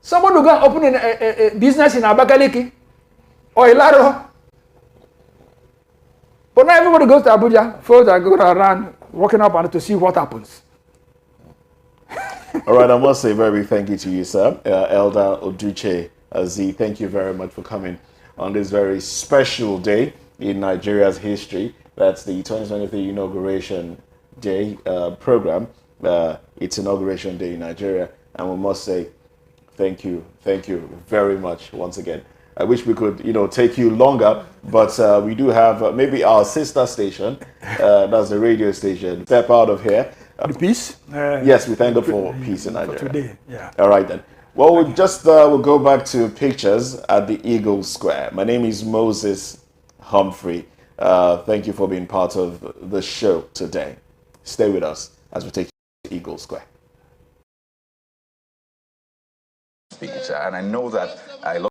Speaker 2: Someone will go and open a business in Abakaliki or Ilaro. But now everybody goes to Abuja, folks are going around, walking up and to see what happens.
Speaker 1: All right, I must say very big thank you to you, sir. Elder Oduche Azie, thank you very much for coming on this very special day in Nigeria's history. That's the 2023 Inauguration Day program. It's Inauguration Day in Nigeria. And we must say thank you very much once again. I wish we could, take you longer, but we do have maybe our sister station, that's the radio station, step out of here.
Speaker 2: The peace?
Speaker 1: Yes, we thank God for peace in Nigeria.
Speaker 2: For today, yeah.
Speaker 1: All right then. Well, we'll go back to pictures at the Eagle Square. My name is Moses Humphrey. Thank you for being part of the show today. Stay with us as we take you to Eagle Square.
Speaker 7: And I know that a lot